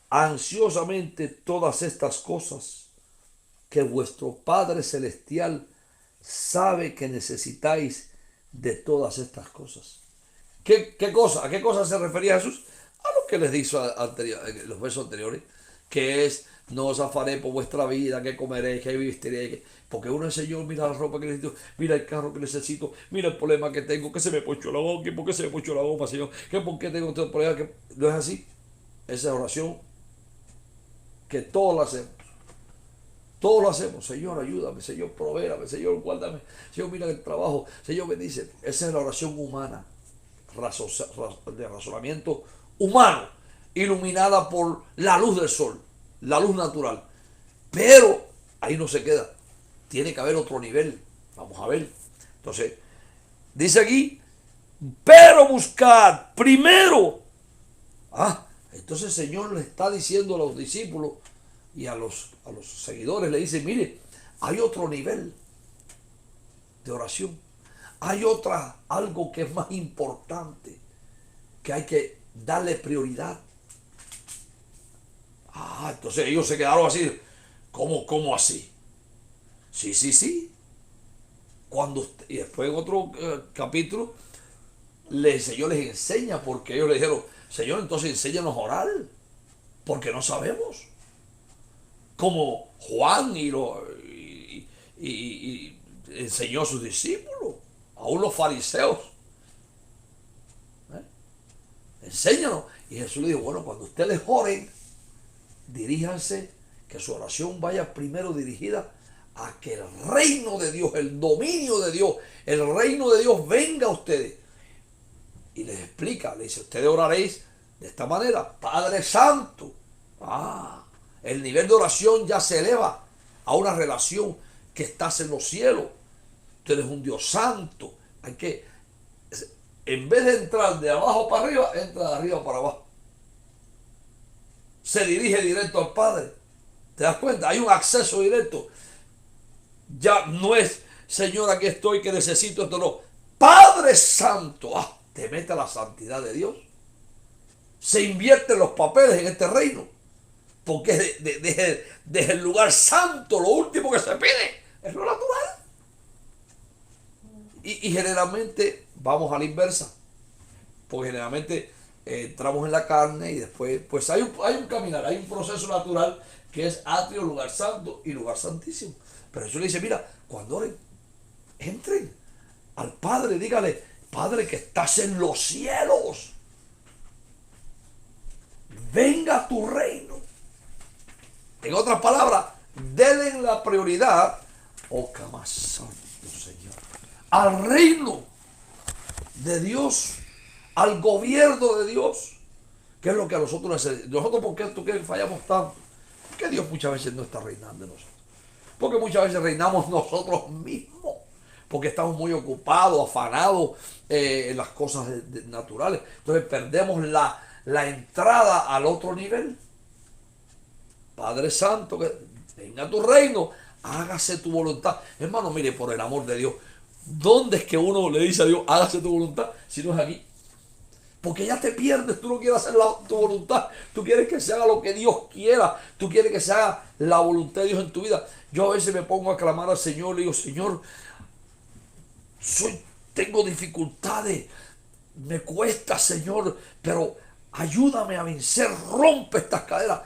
ansiosamente todas estas cosas que vuestro Padre Celestial sabe que necesitáis de todas estas cosas. ¿Qué cosa? ¿A qué cosa se refería Jesús? A lo que les dijo en los versos anteriores, que es, no os afané por vuestra vida, que comeréis, que viviréis, porque uno es Señor, mira la ropa que necesito, mira el carro que necesito, mira el problema que tengo, que se me ponchó la goma, que por qué se me ponchó la goma, Señor, que por qué tengo este problema, que no es así. Esa oración que todos la hacemos. Todos lo hacemos. Señor, ayúdame, Señor, provéame, Señor, guárdame, Señor, mira el trabajo, Señor, bendice. Esa es la oración humana, de razonamiento humano, iluminada por la luz del sol, la luz natural. Pero ahí no se queda. Tiene que haber otro nivel. Vamos a ver. Entonces, dice aquí, pero buscad primero. Entonces el Señor le está diciendo a los discípulos y a los seguidores, le dice, mire, hay otro nivel de oración. Hay algo que es más importante, que hay que darle prioridad. Entonces ellos se quedaron así. ¿Cómo así? Sí. Y después en otro capítulo, el Señor les enseña, porque ellos le dijeron, Señor, entonces enséñanos a orar, porque no sabemos. Como Juan y enseñó a sus discípulos, aún los fariseos. Enséñanos. Y Jesús le dijo, bueno, cuando ustedes oren, diríjanse, que su oración vaya primero dirigida a que el reino de Dios, el dominio de Dios, el reino de Dios venga a ustedes. Y les explica, le dice, ustedes oraréis de esta manera, Padre Santo. El nivel de oración ya se eleva a una relación que estás en los cielos. Tú eres un Dios santo. Hay que, en vez de entrar de abajo para arriba, entra de arriba para abajo. Se dirige directo al Padre. ¿Te das cuenta? Hay un acceso directo. Ya no es, Señor, aquí estoy, que necesito esto, no. Padre Santo. Te mete a la santidad de Dios. Se invierten los papeles en este reino. Porque desde el lugar santo, lo último que se pide es lo natural. Y generalmente vamos a la inversa. Porque generalmente entramos en la carne y después, pues hay un caminar, hay un proceso natural que es atrio, lugar santo y lugar santísimo. Pero eso le dice, mira, cuando oren, entren al Padre, dígale, Padre que estás en los cielos, venga tu reino. En otras palabras, denle la prioridad, oh más santo Señor, al reino de Dios, al gobierno de Dios, que es lo que a nosotros necesitamos. Nosotros, ¿por qué tú crees que fallamos tanto? Que Dios muchas veces no está reinando en nosotros. Porque muchas veces reinamos nosotros mismos. Porque estamos muy ocupados, afanados en las cosas naturales. Entonces perdemos la entrada al otro nivel. Padre Santo, que venga tu reino, hágase tu voluntad. Hermano, mire, por el amor de Dios, ¿dónde es que uno le dice a Dios, hágase tu voluntad, si no es aquí? Porque ya te pierdes, tú no quieres hacer tu voluntad, tú quieres que se haga lo que Dios quiera, tú quieres que se haga la voluntad de Dios en tu vida. Yo a veces me pongo a clamar al Señor, le digo, Señor, tengo dificultades, me cuesta, Señor, pero ayúdame a vencer, rompe estas cadenas.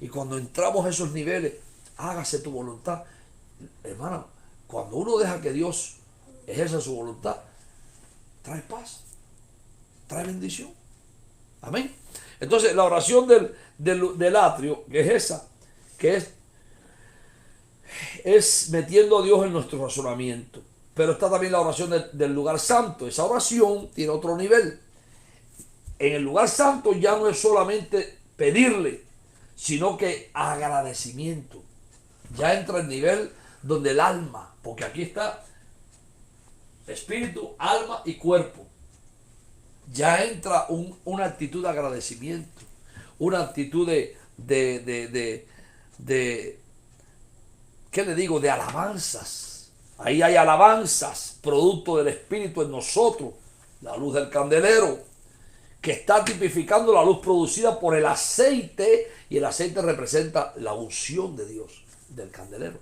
Y cuando entramos a esos niveles, hágase tu voluntad. Hermano, cuando uno deja que Dios ejerza su voluntad, trae paz, trae bendición. Amén. Entonces la oración del atrio, que es esa, que es metiendo a Dios en nuestro razonamiento. Pero está también la oración del lugar santo. Esa oración tiene otro nivel. En el lugar santo ya no es solamente pedirle, sino que agradecimiento. Ya entra el nivel donde el alma, porque aquí está espíritu, alma y cuerpo. Ya entra una actitud de agradecimiento, una actitud de ¿qué le digo? De alabanzas. Ahí hay alabanzas, producto del Espíritu en nosotros, la luz del candelero, que está tipificando la luz producida por el aceite, y el aceite representa la unción de Dios, del candelero.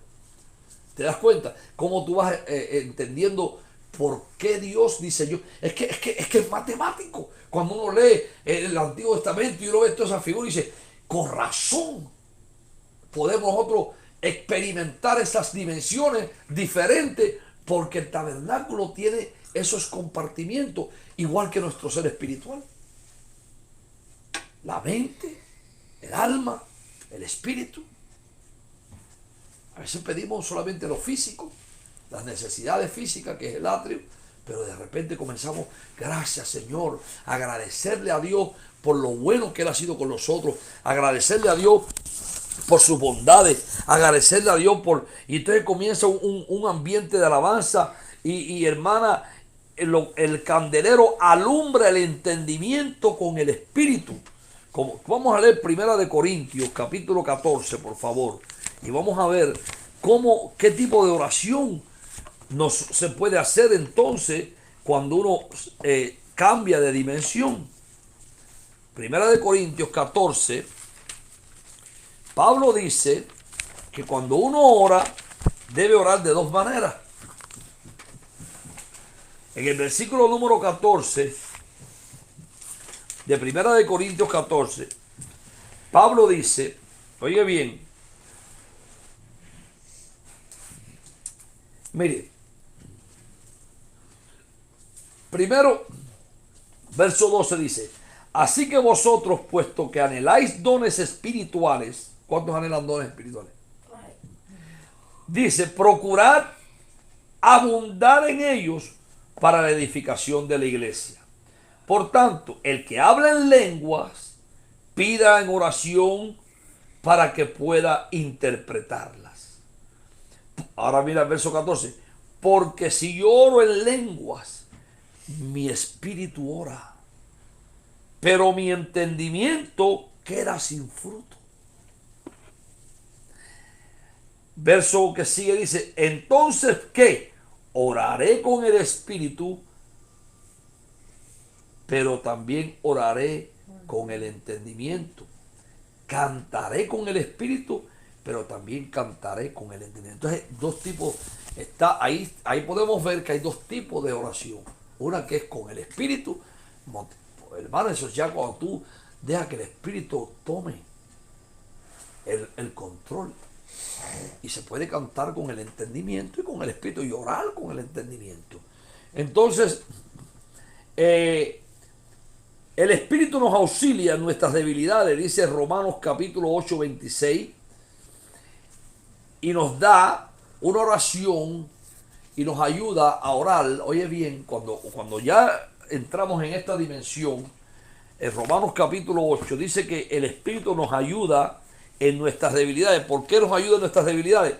¿Te das cuenta? Cómo tú vas entendiendo por qué Dios dice yo. Es que es matemático. Cuando uno lee el Antiguo Testamento y uno ve todas esas figuras y dice, con razón podemos nosotros experimentar esas dimensiones diferentes, porque el tabernáculo tiene esos compartimientos, igual que nuestro ser espiritual. La mente, el alma, el espíritu. A veces pedimos solamente lo físico, las necesidades físicas, que es el atrio, pero de repente comenzamos, gracias Señor, agradecerle a Dios por lo bueno que Él ha sido con nosotros, agradecerle a Dios por sus bondades, agradecerle a Dios por... Y entonces comienza un ambiente de alabanza y hermana, el candelero alumbra el entendimiento con el espíritu. Vamos a leer 1 Corintios capítulo 14, por favor, y vamos a ver qué tipo de oración se puede hacer entonces cuando uno cambia de dimensión. 1 Corintios 14, Pablo dice que cuando uno ora, debe orar de dos maneras. En el versículo número 14 de 1 Corintios 14, Pablo dice, oye bien, mire, primero, verso 12 dice, así que vosotros, puesto que anheláis dones espirituales, ¿cuántos anhelan dones espirituales? Dice, procurad abundar en ellos para la edificación de la iglesia. Por tanto, el que habla en lenguas, pida en oración para que pueda interpretarlas. Ahora mira el verso 14. Porque si yo oro en lenguas, mi espíritu ora, pero mi entendimiento queda sin fruto. Verso que sigue dice, entonces, ¿qué? Oraré con el espíritu, pero también oraré con el entendimiento. Cantaré con el espíritu, pero también cantaré con el entendimiento. Entonces, dos tipos, está ahí podemos ver que hay dos tipos de oración. Una que es con el espíritu, hermano, eso ya cuando tú dejas que el espíritu tome el control. Y se puede cantar con el entendimiento y con el espíritu, y orar con el entendimiento. Entonces, El Espíritu nos auxilia en nuestras debilidades, dice Romanos capítulo 8, 26, y nos da una oración y nos ayuda a orar. Oye bien, cuando ya entramos en esta dimensión, en Romanos capítulo 8 dice que el Espíritu nos ayuda en nuestras debilidades. ¿Por qué nos ayuda en nuestras debilidades?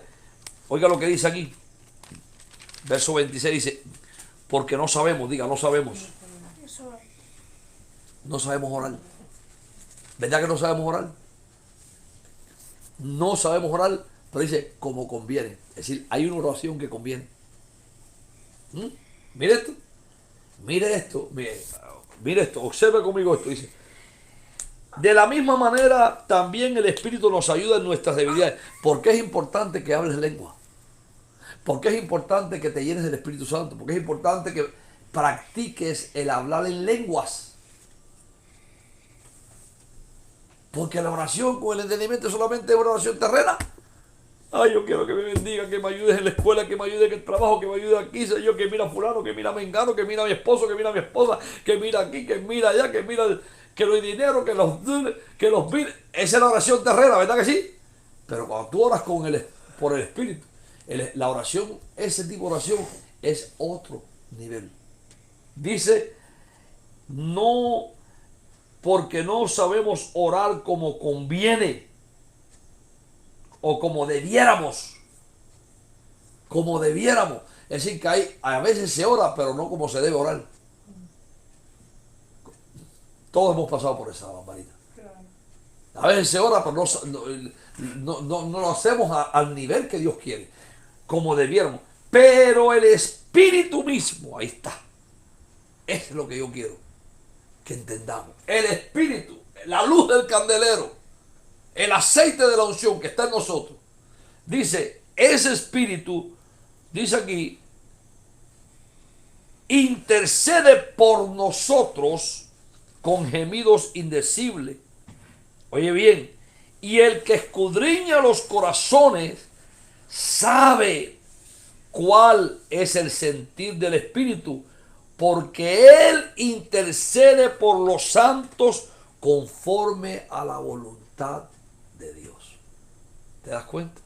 Oiga lo que dice aquí. Verso 26 dice, porque no sabemos, diga, no sabemos. Eso es. No sabemos orar. ¿Verdad que no sabemos orar? No sabemos orar, pero dice, como conviene. Es decir, hay una oración que conviene. Mire esto. Mire esto. Mire esto. Observe conmigo esto. Dice, de la misma manera, también el Espíritu nos ayuda en nuestras debilidades. ¿Por qué es importante que hables lengua? ¿Por qué es importante que te llenes del Espíritu Santo? ¿Por qué es importante que practiques el hablar en lenguas? Porque la oración con el entendimiento solamente es una oración terrena. Ay, yo quiero que me bendiga, que me ayudes en la escuela, que me ayude en el trabajo, que me ayude aquí, Señor, que mira a fulano, que mira a mengano, que mira a mi esposo, que mira a mi esposa, que mira aquí, que mira allá, que mira que no hay dinero, que los mire. Esa es la oración terrena, ¿verdad que sí? Pero cuando tú oras por el Espíritu, la oración, ese tipo de oración es otro nivel. Dice, no, porque no sabemos orar como conviene o como debiéramos. Como debiéramos. Es decir, que a veces se ora, pero no como se debe orar. Todos hemos pasado por esa barbarita. A veces se ora, pero no lo hacemos al nivel que Dios quiere, como debiéramos. Pero el Espíritu mismo, ahí está. Es lo que yo quiero que entendamos. El Espíritu, la luz del candelero, el aceite de la unción que está en nosotros. Dice, ese Espíritu, dice aquí, intercede por nosotros con gemidos indecibles. Oye bien, y el que escudriña los corazones sabe cuál es el sentir del Espíritu, porque Él intercede por los santos conforme a la voluntad de Dios. ¿Te das cuenta?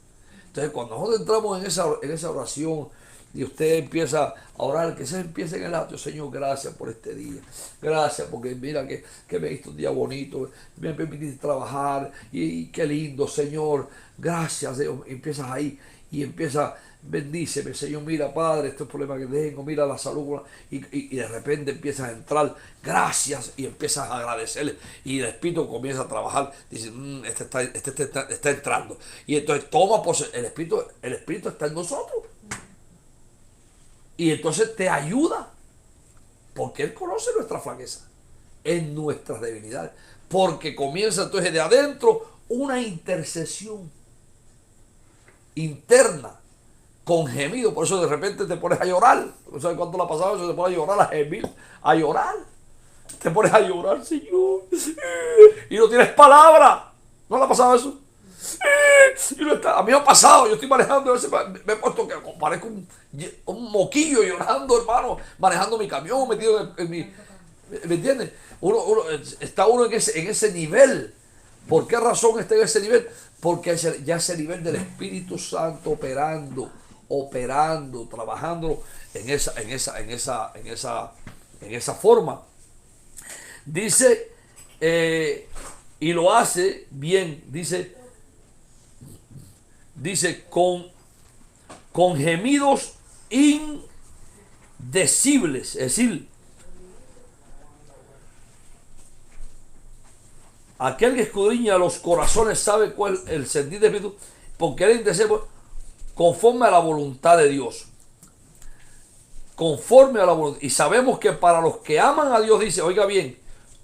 Entonces, cuando nosotros entramos en esa oración y usted empieza a orar, que se empiece en el acto, Señor, gracias por este día. Gracias porque mira que me diste un día bonito, me permitiste trabajar y qué lindo, Señor. Gracias, Dios. Empiezas ahí y empieza, bendíceme, Señor, mira, Padre, estos problemas que tengo, mira la salud, y de repente empiezas a entrar, gracias, y empiezas a agradecerle, y el Espíritu comienza a trabajar, dice, este está entrando, y entonces toma el Espíritu está en nosotros, y entonces te ayuda, porque Él conoce nuestra flaqueza, en nuestras debilidades, porque comienza entonces de adentro una intercesión interna, con gemido. Por eso de repente te pones a llorar. ¿No sabes cuánto le ha pasado eso? Te pones a llorar, a gemir, a llorar. Te pones a llorar, Señor. Y no tienes palabra. ¿No le ha pasado eso? A mí me ha pasado. Yo estoy manejando. A veces me he puesto que parezco un moquillo llorando, hermano. Manejando mi camión, metido en mi... ¿Me entiendes? Está uno en ese nivel. ¿Por qué razón está en ese nivel? Porque ya ese nivel del Espíritu Santo operando, trabajando en esa forma. Dice, y lo hace bien, dice con gemidos indecibles, es decir, aquel que escudriña los corazones sabe cuál es el sentir del Espíritu, porque Él intercede conforme a la voluntad de Dios. Conforme a la voluntad. Y sabemos que para los que aman a Dios, dice, oiga bien,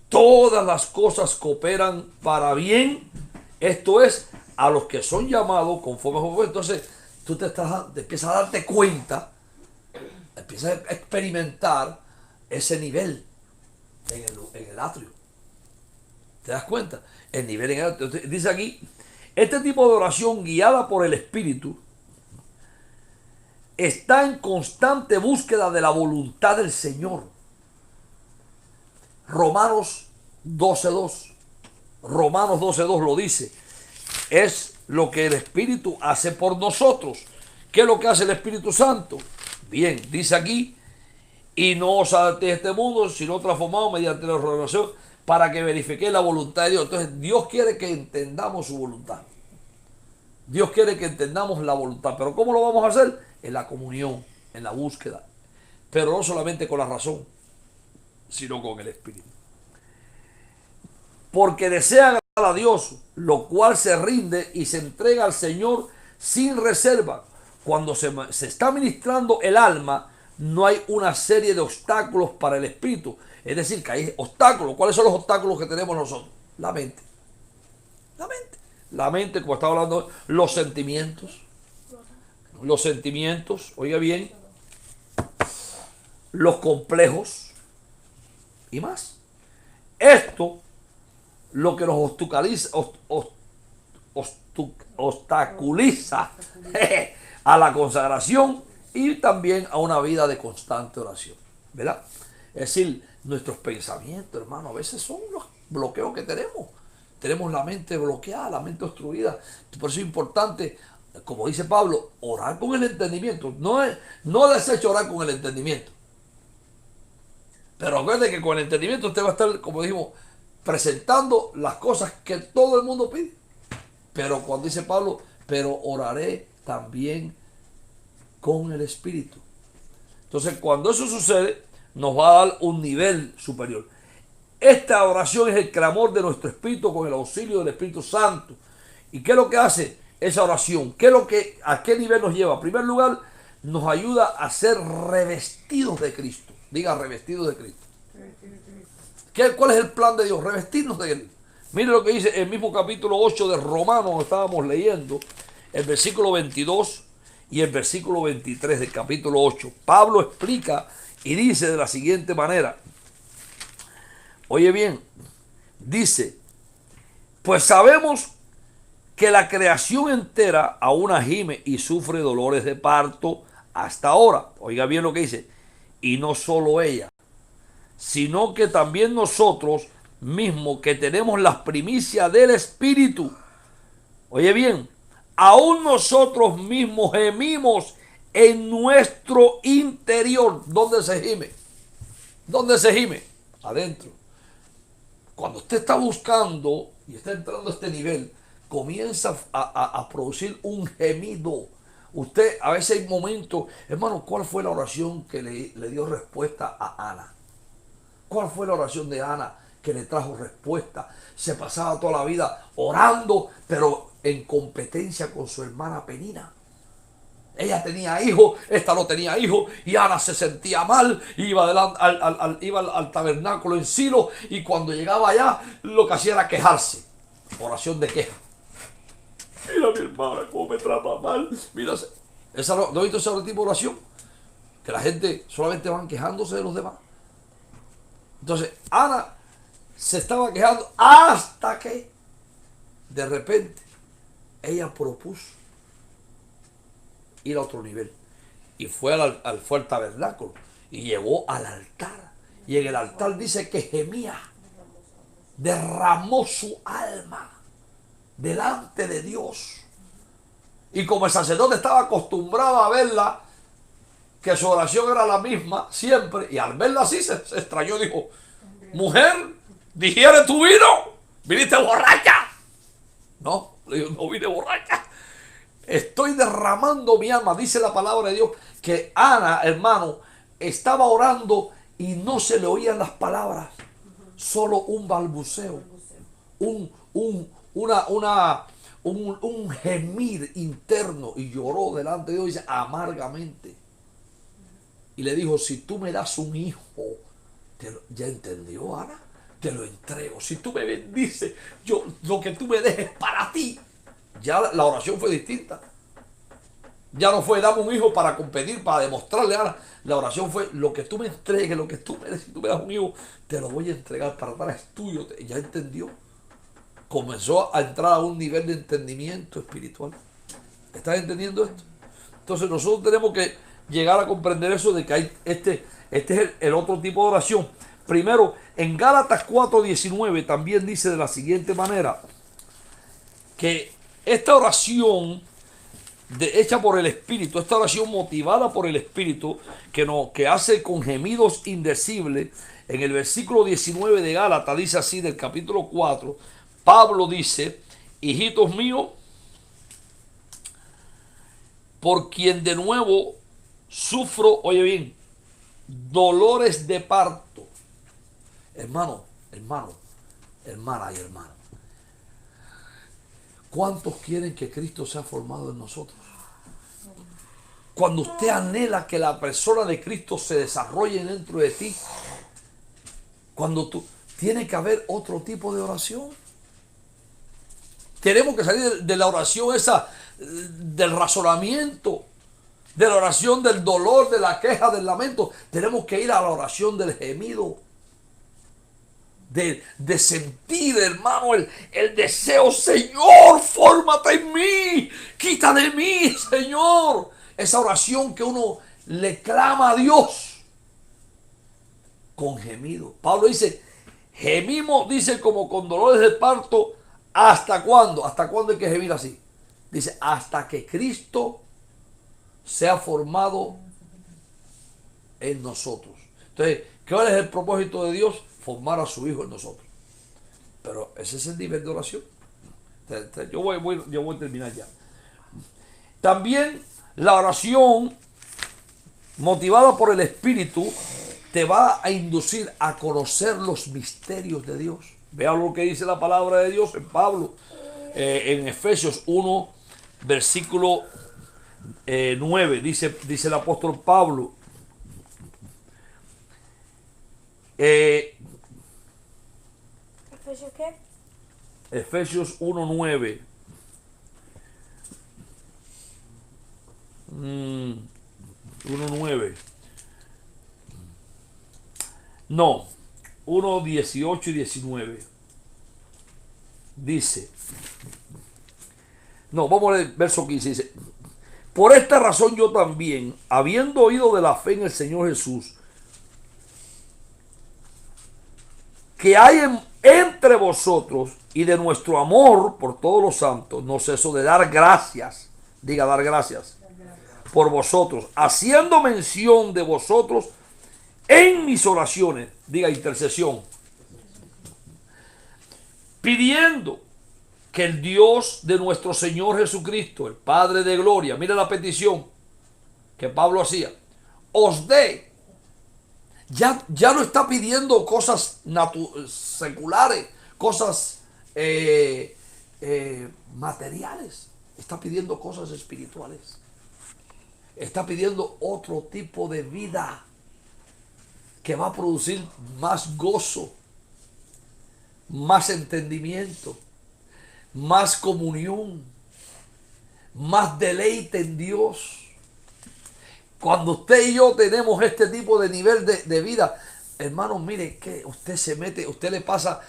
todas las cosas cooperan para bien. Esto es, a los que son llamados conforme a Dios. Entonces, tú te empiezas a darte cuenta, empiezas a experimentar ese nivel en el atrio. ¿Te das cuenta? El nivel en el... Dice aquí, este tipo de oración guiada por el Espíritu está en constante búsqueda de la voluntad del Señor. Romanos 12:2. Romanos 12:2 lo dice. Es lo que el Espíritu hace por nosotros. ¿Qué es lo que hace el Espíritu Santo? Bien, dice aquí, y no os adaptéis a este mundo, sino transformados mediante la renovación para que verifiquéis la voluntad de Dios. Entonces, Dios quiere que entendamos su voluntad. Dios quiere que entendamos la voluntad. Pero ¿cómo lo vamos a hacer? En la comunión, en la búsqueda. Pero no solamente con la razón, sino con el Espíritu. Porque desea agradar a Dios, lo cual se rinde y se entrega al Señor sin reserva. Cuando se está ministrando el alma, no hay una serie de obstáculos para el espíritu. Es decir, que hay obstáculos. ¿Cuáles son los obstáculos que tenemos nosotros? La mente. La mente. La mente, como estaba hablando, los sentimientos. Los sentimientos, oiga bien, los complejos y más. Esto lo que nos obstaculiza a la consagración y también a una vida de constante oración, ¿verdad? Es decir, nuestros pensamientos, hermano, a veces son los bloqueos que tenemos. Tenemos la mente bloqueada, la mente obstruida. Por eso es importante, como dice Pablo, orar con el entendimiento. No desecho orar con el entendimiento. Pero acuérdate que con el entendimiento usted va a estar, como dijimos, presentando las cosas que todo el mundo pide. Pero cuando dice Pablo, pero oraré también con el Espíritu. Entonces, cuando eso sucede, nos va a dar un nivel superior. Esta oración es el clamor de nuestro espíritu con el auxilio del Espíritu Santo. ¿Y qué es lo que hace esa oración? ¿A qué nivel nos lleva? En primer lugar, nos ayuda a ser revestidos de Cristo. Diga, revestidos de Cristo. ¿Cuál es el plan de Dios? Revestirnos de Él. Mire lo que dice el mismo capítulo 8 de Romanos, estábamos leyendo, el versículo 22 y el versículo 23 del capítulo 8. Pablo explica y dice de la siguiente manera. Oye bien, dice, pues sabemos que la creación entera aún gime y sufre dolores de parto hasta ahora. Oiga bien lo que dice, y no solo ella, sino que también nosotros mismos que tenemos las primicias del Espíritu. Oye bien, aún nosotros mismos gemimos en nuestro interior. ¿Dónde se gime? ¿Dónde se gime? Adentro. Cuando usted está buscando y está entrando a este nivel, comienza a producir un gemido. Usted, a veces hay momentos, hermano, ¿cuál fue la oración que le dio respuesta a Ana? ¿Cuál fue la oración de Ana que le trajo respuesta? Se pasaba toda la vida orando, pero en competencia con su hermana Penina. Ella tenía hijos, esta no tenía hijos, y Ana se sentía mal, iba al tabernáculo en Silo, y cuando llegaba allá, lo que hacía era quejarse. Oración de queja. Mira mi hermana cómo me trata mal. Mira, ¿no he visto ese tipo de oración? Que la gente solamente van quejándose de los demás. Entonces, Ana se estaba quejando hasta que de repente ella propuso ir a otro nivel. Y fue fue al tabernáculo y llegó al altar. Y en el altar dice que gemía, derramó su alma delante de Dios. Y como el sacerdote estaba acostumbrado a verla, que su oración era la misma siempre, y al verla así se extrañó, dijo, mujer, digiere tu vino, viniste borracha. No, le digo, no vine borracha. Estoy derramando mi alma, dice la palabra de Dios, que Ana, hermano, estaba orando y no se le oían las palabras, solo un balbuceo, un gemir interno, y lloró delante de Dios, dice, amargamente. Y le dijo, si tú me das un hijo, ya entendió, Ana, te lo entrego. Si tú me bendices, lo que tú me dejes para ti. Ya la oración fue distinta. Ya no fue dame un hijo para competir, para demostrarle a Ana. La oración fue lo que tú me entregues, lo que tú me des. Si tú me das un hijo, te lo voy a entregar para dar, es tuyo. Ya entendió. Comenzó a entrar a un nivel de entendimiento espiritual. ¿Estás entendiendo esto? Entonces nosotros tenemos que llegar a comprender eso, de que hay este es el otro tipo de oración. Primero, en Gálatas 4:19 también dice de la siguiente manera, que esta oración hecha por el Espíritu, esta oración motivada por el Espíritu, que hace con gemidos indecibles, en el versículo 19 de Gálatas dice así, del capítulo 4, Pablo dice: hijitos míos, por quien de nuevo sufro, oye bien, dolores de parto. Hermano, hermana y hermano, ¿cuántos quieren que Cristo sea formado en nosotros? Cuando usted anhela que la persona de Cristo se desarrolle dentro de ti, cuando tú, tiene que haber otro tipo de oración. Tenemos que salir de la oración esa, del razonamiento, de la oración del dolor, de la queja, del lamento. Tenemos que ir a la oración del gemido, de sentir, hermano, el deseo: Señor, fórmate en mí, quita de mí, Señor. Esa oración que uno le clama a Dios con gemido. Pablo dice: gemimos, dice, como con dolores de parto. ¿Hasta cuándo? ¿Hasta cuándo hay que gemir así? Dice: hasta que Cristo sea formado en nosotros. Entonces, ¿cuál es el propósito de Dios? Formar a su Hijo en nosotros. Pero ese es el nivel de oración. Yo voy a terminar ya. También la oración motivada por el Espíritu te va a inducir a conocer los misterios de Dios. Vea lo que dice la palabra de Dios en Pablo, en Efesios 1, versículo 9. Dice el apóstol Pablo: ¿Efesios qué? Efesios 1:9. 1:9. No, 1:18 y 19. Dice, no, vamos a leer el verso 15. Dice: por esta razón yo también, habiendo oído de la fe en el Señor Jesús, que hay entre vosotros, y de nuestro amor por todos los santos, no ceso de dar gracias. Diga: dar gracias por vosotros, haciendo mención de vosotros en mis oraciones. Diga: intercesión. Pidiendo que el Dios de nuestro Señor Jesucristo, el Padre de gloria, mira la petición que Pablo hacía, os dé. Ya no está pidiendo cosas seculares, cosas materiales. Está pidiendo cosas espirituales. Está pidiendo otro tipo de vida que va a producir más gozo, más entendimiento, más comunión, más deleite en Dios. Cuando usted y yo tenemos este tipo de nivel de vida, hermanos, mire que usted se mete, usted le pasa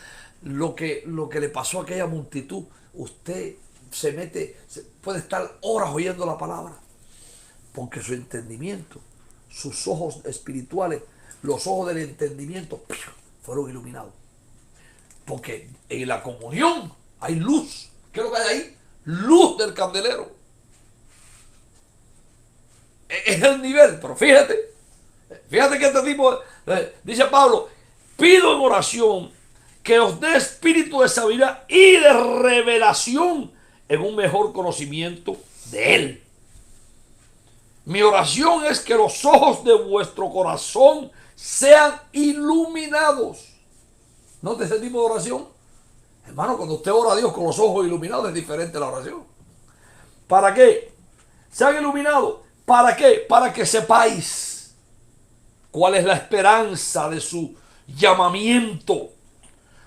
lo que le pasó a aquella multitud. Usted se mete, puede estar horas oyendo la palabra, porque su entendimiento, sus ojos espirituales, los ojos del entendimiento fueron iluminados. Porque en la comunión hay luz. ¿Qué es lo que hay ahí? Luz del candelero. Es el nivel. Pero fíjate que este tipo, dice Pablo: pido en oración que os dé espíritu de sabiduría y de revelación en un mejor conocimiento de Él. Mi oración es que los ojos de vuestro corazón sean iluminados. ¿Note ese tipo de oración? Hermano, cuando usted ora a Dios con los ojos iluminados, es diferente la oración. ¿Para qué? Sean iluminados. ¿Para qué? Para que sepáis cuál es la esperanza de su llamamiento,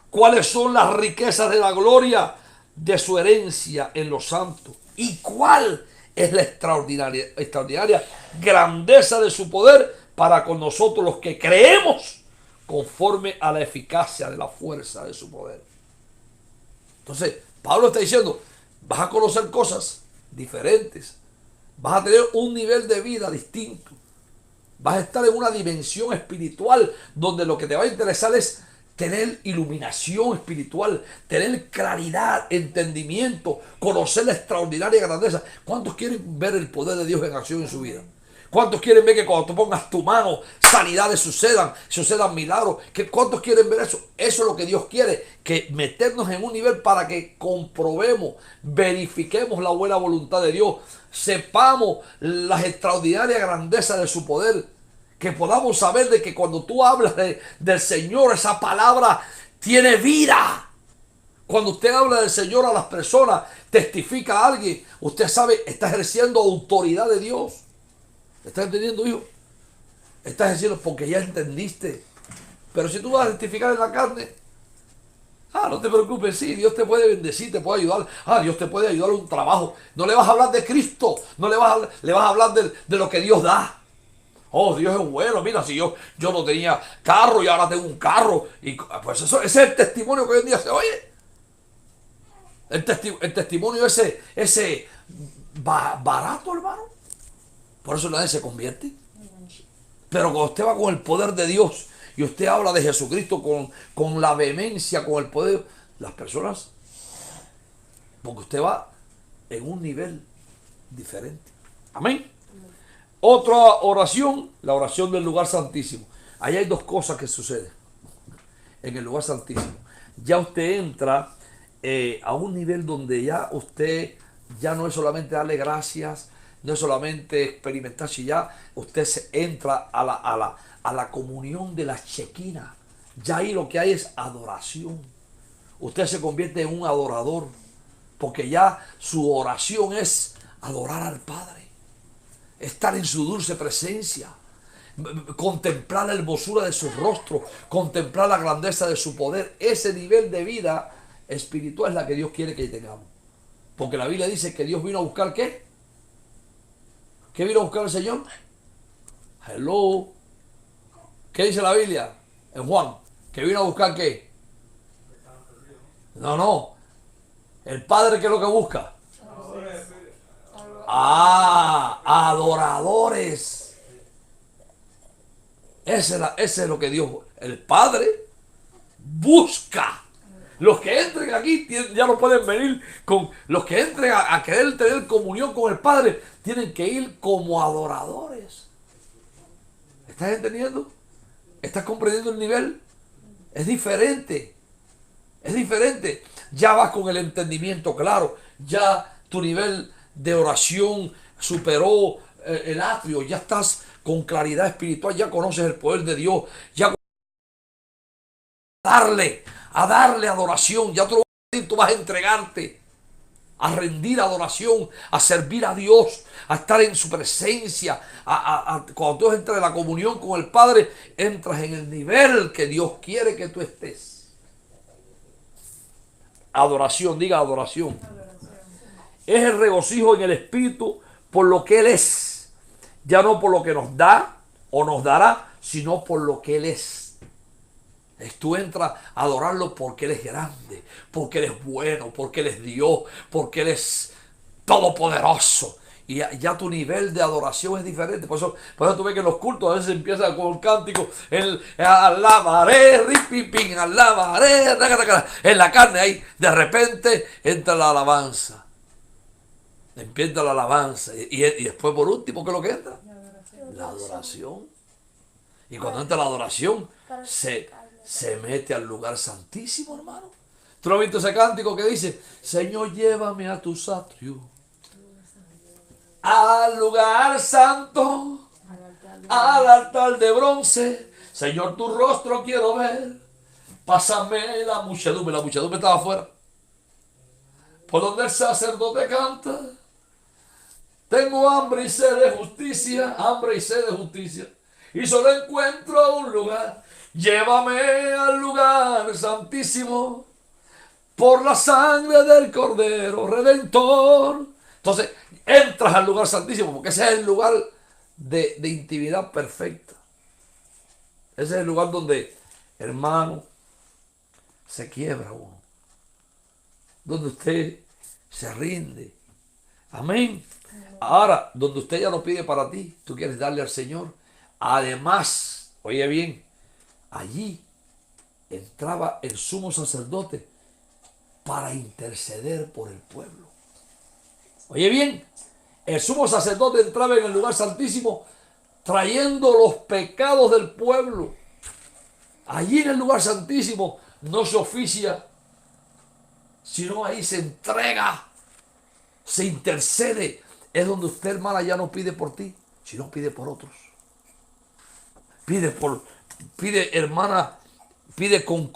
cuáles son las riquezas de la gloria de su herencia en los santos, y cuál es la extraordinaria grandeza de su poder para con nosotros los que creemos, conforme a la eficacia de la fuerza de su poder. Entonces, Pablo está diciendo: vas a conocer cosas diferentes, vas a tener un nivel de vida distinto, Vas a estar en una dimensión espiritual donde lo que te va a interesar es tener iluminación espiritual, tener claridad, entendimiento, conocer la extraordinaria grandeza. ¿Cuántos quieren ver el poder de Dios en acción en su vida? ¿Cuántos quieren ver que cuando tú pongas tu mano, sanidades sucedan milagros? ¿Cuántos quieren ver eso? Eso es lo que Dios quiere, que meternos en un nivel para que comprobemos, verifiquemos la buena voluntad de Dios, sepamos las extraordinarias grandezas de su poder, que podamos saber de que cuando tú hablas del Señor, esa palabra tiene vida. Cuando usted habla del Señor a las personas, testifica a alguien, usted sabe, está ejerciendo autoridad de Dios. ¿Estás entendiendo, hijo? Estás diciendo porque ya entendiste. Pero si tú vas a testificar en la carne, no te preocupes, sí, Dios te puede bendecir, te puede ayudar. Dios te puede ayudar a un trabajo. No le vas a hablar de Cristo, no le vas a hablar de lo que Dios da. Oh, Dios es bueno. Mira, si yo no tenía carro y ahora tengo un carro. Y pues ese es el testimonio que hoy en día se oye. El testimonio ese barato, hermano. Por eso nadie se convierte. Pero cuando usted va con el poder de Dios y usted habla de Jesucristo con la vehemencia, con el poder, las personas, porque usted va en un nivel diferente. Amén. Otra oración, la oración del lugar santísimo. Ahí hay dos cosas que suceden en el lugar santísimo. Ya usted entra a un nivel donde ya usted ya no es solamente darle gracias, no es solamente experimentar, si ya usted se entra a la comunión de la Shekinah. Ya ahí lo que hay es adoración. Usted se convierte en un adorador, porque ya su oración es adorar al Padre, estar en su dulce presencia, contemplar la hermosura de su rostro, contemplar la grandeza de su poder. Ese nivel de vida espiritual es la que Dios quiere que tengamos. Porque la Biblia dice que Dios vino a buscar ¿qué? ¿Qué vino a buscar el Señor? Hello. ¿Qué dice la Biblia en Juan? ¿Que vino a buscar qué? No. El Padre, ¿qué es lo que busca? Adoradores. Ese es lo que Dios, el Padre, busca. Los que entren aquí ya no pueden venir con... Los que entren a querer tener comunión con el Padre tienen que ir como adoradores. ¿Estás entendiendo? ¿Estás comprendiendo el nivel? Es diferente. Es diferente. Ya vas con el entendimiento claro. Ya tu nivel de oración superó el atrio. Ya estás con claridad espiritual. Ya conoces el poder de Dios. Ya a darle adoración. Ya tú vas a entregarte, a rendir adoración, a servir a Dios, a estar en su presencia. Cuando tú entras en la comunión con el Padre, entras en el nivel que Dios quiere que tú estés. Adoración, diga adoración. Es el regocijo en el Espíritu por lo que Él es. Ya no por lo que nos da o nos dará, sino por lo que Él es. Tú entras a adorarlo porque Él es grande, porque Él es bueno, porque Él es Dios, porque Él es todopoderoso. Y ya tu nivel de adoración es diferente. Por eso tú ves que en los cultos a veces empieza con el cántico, alabaré, ripipín, alabaré, en la carne ahí, de repente entra la alabanza. Empieza la alabanza. Y después por último, ¿qué es lo que entra? La adoración. Y cuando entra la adoración, se mete al lugar santísimo, hermano. ¿Tú no has visto ese cántico que dice: Señor, llévame a tus atrios, al lugar santo, al altar de bronce? Señor, tu rostro quiero ver. Pásame la muchedumbre. La muchedumbre estaba afuera, por donde el sacerdote canta. Tengo hambre y sed de justicia, hambre y sed de justicia, y solo encuentro un lugar. Llévame al lugar santísimo, por la sangre del Cordero Redentor. Entonces entras al lugar santísimo, porque ese es el lugar de intimidad perfecta. Ese es el lugar donde, hermano, se quiebra uno, donde usted se rinde. Amén. Ahora, donde usted ya no pide para ti, tú quieres darle al Señor. Además, oye bien, allí entraba el sumo sacerdote para interceder por el pueblo. Oye bien, el sumo sacerdote entraba en el lugar santísimo trayendo los pecados del pueblo. Allí en el lugar santísimo no se oficia, sino ahí se entrega, se intercede. Es donde usted, hermana, ya no pide por ti, sino pide por otros. Pide, hermana, pide con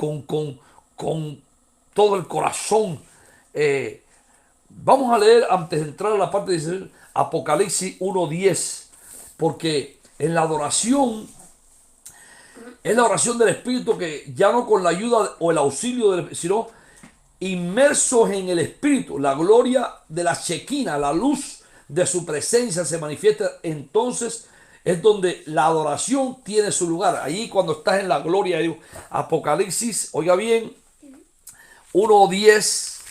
todo el corazón. Vamos a leer, antes de entrar a la parte de Apocalipsis 1:10, porque en la adoración es la oración del Espíritu, que ya no con la ayuda o el auxilio del, sino inmersos en el Espíritu. La gloria de la Shekinah, la luz de su presencia se manifiesta. Entonces es donde la adoración tiene su lugar. Ahí cuando estás en la gloria de Dios. Apocalipsis, oiga bien, 1:10,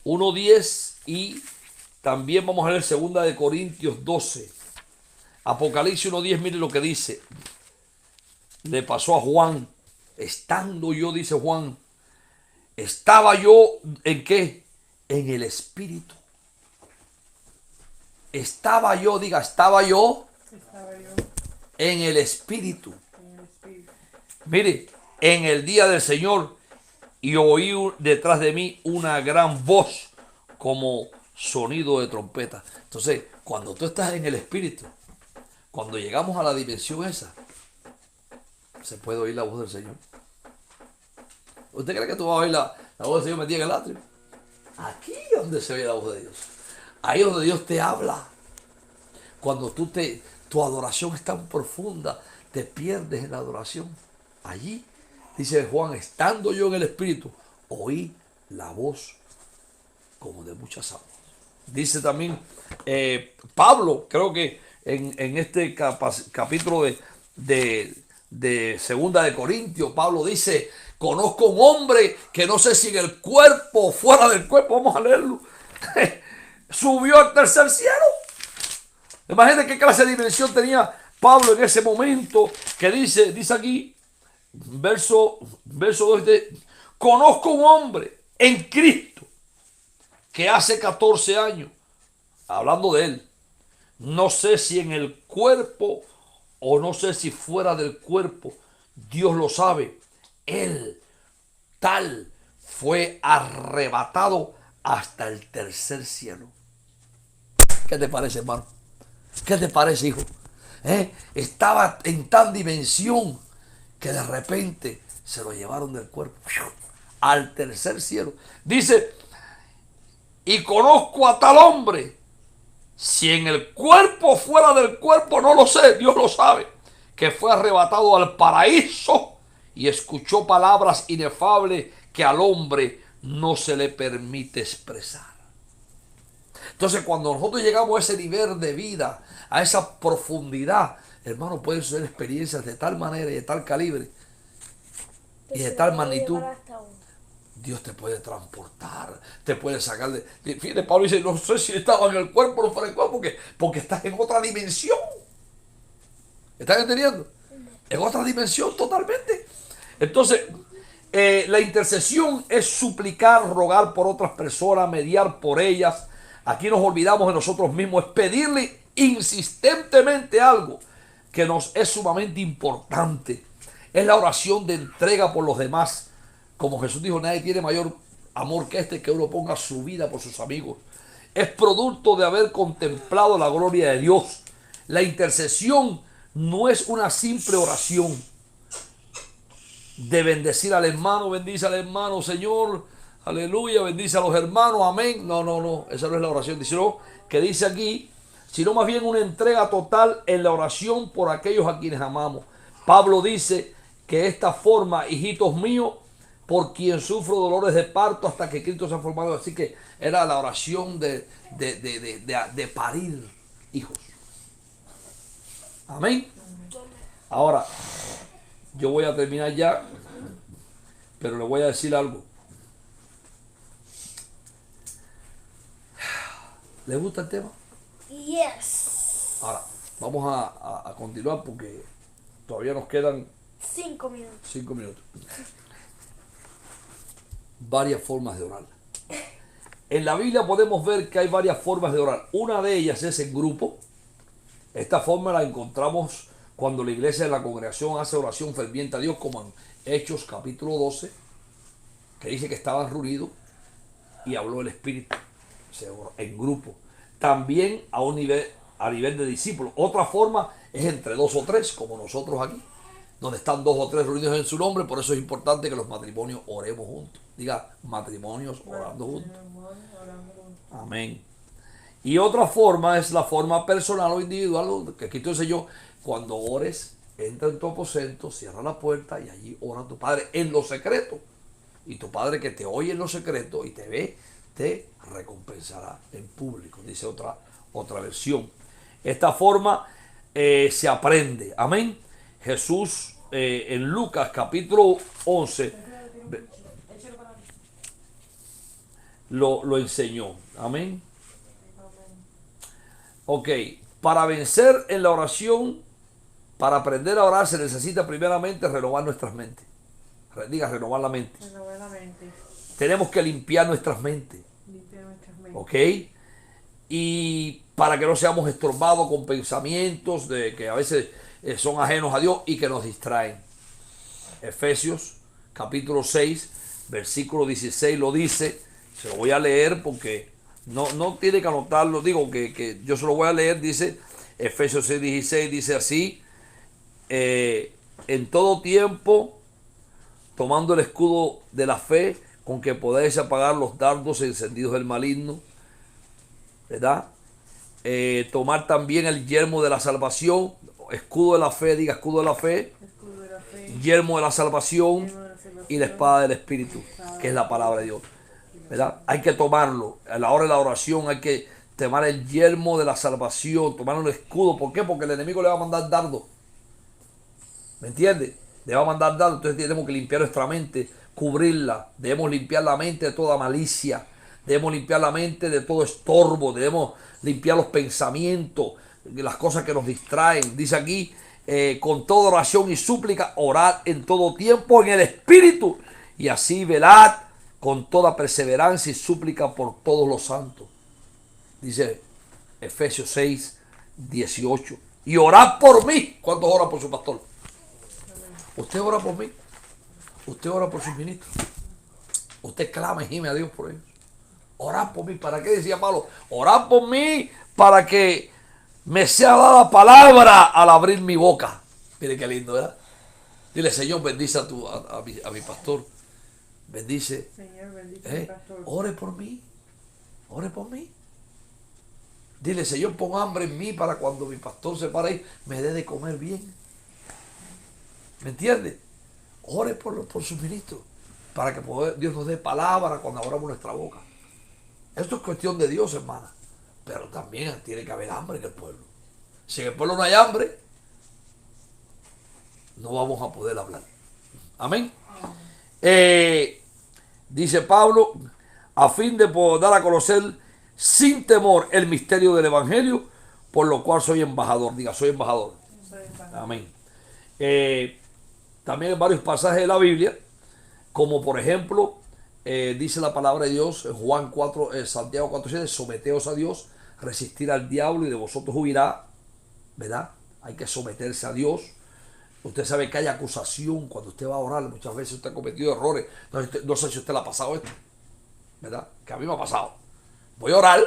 1:10, y también vamos a leer 2 Corintios 12. Apocalipsis 1:10, mire lo que dice. Le pasó a Juan, estando yo, dice Juan, estaba yo ¿en qué? En el Espíritu. Estaba yo, diga, estaba yo en el Espíritu. Mire, en el día del Señor, y oí detrás de mí una gran voz como sonido de trompeta. Entonces, cuando tú estás en el Espíritu, cuando llegamos a la dimensión esa, se puede oír la voz del Señor. ¿Usted cree que tú vas a oír la voz del Señor metida en el atrio? Aquí es donde se oye la voz de Dios. Ahí es donde Dios te habla. Cuando tu adoración es tan profunda, te pierdes en la adoración. Allí, dice Juan, estando yo en el Espíritu, oí la voz como de muchas aguas. Dice también Pablo, creo que en este capítulo de 2 Corintios, Pablo dice, conozco un hombre que no sé si en el cuerpo o fuera del cuerpo, vamos a leerlo, subió al tercer cielo. Imagínate qué clase de dimensión tenía Pablo en ese momento, que dice aquí, verso 2, conozco un hombre en Cristo que hace 14 años, hablando de él, no sé si en el cuerpo o no sé si fuera del cuerpo, Dios lo sabe, él tal fue arrebatado hasta el tercer cielo. ¿Qué te parece, hermano? ¿Qué te parece, hijo? Estaba en tan dimensión que de repente se lo llevaron del cuerpo al tercer cielo. Dice, y conozco a tal hombre, si en el cuerpo o fuera del cuerpo, no lo sé, Dios lo sabe, que fue arrebatado al paraíso y escuchó palabras inefables que al hombre no se le permite expresar. Entonces, cuando nosotros llegamos a ese nivel de vida, a esa profundidad, hermano, pueden ser experiencias de tal manera y de tal calibre y de tal magnitud. Dios te puede transportar, te puede sacar de... Fíjate, Pablo dice, no sé si estaba en el cuerpo o no fuera del cuerpo, porque estás en otra dimensión. ¿Están entendiendo? En otra dimensión totalmente. Entonces, la intercesión es suplicar, rogar por otras personas, mediar por ellas. Aquí nos olvidamos de nosotros mismos, es pedirle insistentemente algo que nos es sumamente importante. Es la oración de entrega por los demás. Como Jesús dijo, nadie tiene mayor amor que este, que uno ponga su vida por sus amigos. Es producto de haber contemplado la gloria de Dios. La intercesión no es una simple oración de bendecir al hermano, bendice al hermano, Señor, aleluya, bendice a los hermanos, amén. No, esa no es la oración, sino que dice aquí, sino más bien una entrega total en la oración por aquellos a quienes amamos. Pablo dice que esta forma, hijitos míos, por quien sufro dolores de parto hasta que Cristo se ha formado. Así que era la oración de parir hijos. Amén. Ahora, yo voy a terminar ya, pero le voy a decir algo. ¿Le gusta el tema? Yes. Ahora, Vamos a continuar porque todavía nos quedan 5 minutos. 5 minutos. Varias formas de orar. En la Biblia podemos ver que hay varias formas de orar. Una de ellas es en grupo. Esta forma la encontramos cuando la iglesia de la congregación hace oración ferviente a Dios, como en Hechos capítulo 12, que dice que estaban reunidos y habló el Espíritu. Se oró en grupo. También a nivel de discípulos. Otra forma es entre 2 o 3, como nosotros aquí, donde están 2 o 3 reunidos en su nombre. Por eso es importante que los matrimonios oremos juntos. Diga, matrimonios orando juntos. Amén. Y otra forma es la forma personal o individual, que aquí entonces yo, cuando ores, entra en tu aposento, cierra la puerta y allí ora a tu Padre en lo secreto. Y tu Padre que te oye en lo secreto y te ve, te recompensará en público, dice otra versión. Esta forma se aprende. Amén. Jesús en Lucas capítulo 11 lo enseñó. Amén. Ok, para vencer en la oración, para aprender a orar, se necesita primeramente renovar nuestras mentes. Diga, renovar la mente. Renovar la mente. Tenemos que limpiar nuestras mentes. Limpiar nuestras mentes. Ok, y para que no seamos estorbados con pensamientos de que a veces son ajenos a Dios y que nos distraen. Efesios capítulo 6, versículo 16 lo dice. Se lo voy a leer porque no tiene que anotarlo, digo que yo se lo voy a leer. Dice Efesios 6, 16, dice así: en todo tiempo, tomando el escudo de la fe, con que podáis apagar los dardos encendidos del maligno, ¿verdad? Tomar también el yelmo de la salvación, escudo de la fe, diga escudo de la fe, Escudo de la fe. yelmo de la salvación Yelmo de la salvación. y la espada del Espíritu, que es la palabra de Dios, ¿verdad? Hay que tomarlo. A la hora de la oración hay que tomar el yelmo de la salvación, tomar un escudo. ¿Por qué? Porque el enemigo le va a mandar dardo. ¿Me entiendes? Le va a mandar dardo. Entonces tenemos que limpiar nuestra mente, cubrirla. Debemos limpiar la mente de toda malicia. Debemos limpiar la mente de todo estorbo. Debemos limpiar los pensamientos, las cosas que nos distraen. Dice aquí, con toda oración y súplica, orad en todo tiempo en el Espíritu. Y así velad con toda perseverancia y súplica por todos los santos. Dice Efesios 6, 18. Y orad por mí. ¿Cuántos oran por su pastor? Usted ora por mí. Usted ora por sus ministros. Usted clama y gime a Dios por ellos. Orad por mí. ¿Para qué decía Pablo? Orad por mí para que me sea dada palabra al abrir mi boca. Mire qué lindo, ¿verdad? Dile, Señor, bendice a mi pastor. Bendice. Señor, bendice a mi pastor. Ore por mí. Ore por mí. Dile, Señor, pon hambre en mí para cuando mi pastor se pare ahí, me dé de comer bien. ¿Me entiende? Ore por sus ministros, para que Dios nos dé palabra cuando abramos nuestra boca. Esto es cuestión de Dios, hermana. Pero también tiene que haber hambre en el pueblo. Si en el pueblo no hay hambre, no vamos a poder hablar. Amén. Dice Pablo, a fin de poder dar a conocer sin temor el misterio del Evangelio, por lo cual soy embajador. Diga, soy embajador. Amén. También en varios pasajes de la Biblia, como por ejemplo, dice la palabra de Dios en Juan 4, Santiago 4:7, someteos a Dios, resistir al diablo y de vosotros huirá, ¿verdad? Hay que someterse a Dios. Usted sabe que hay acusación cuando usted va a orar. Muchas veces usted ha cometido errores. No sé si a usted le ha pasado esto, ¿verdad? Que a mí me ha pasado. Voy a orar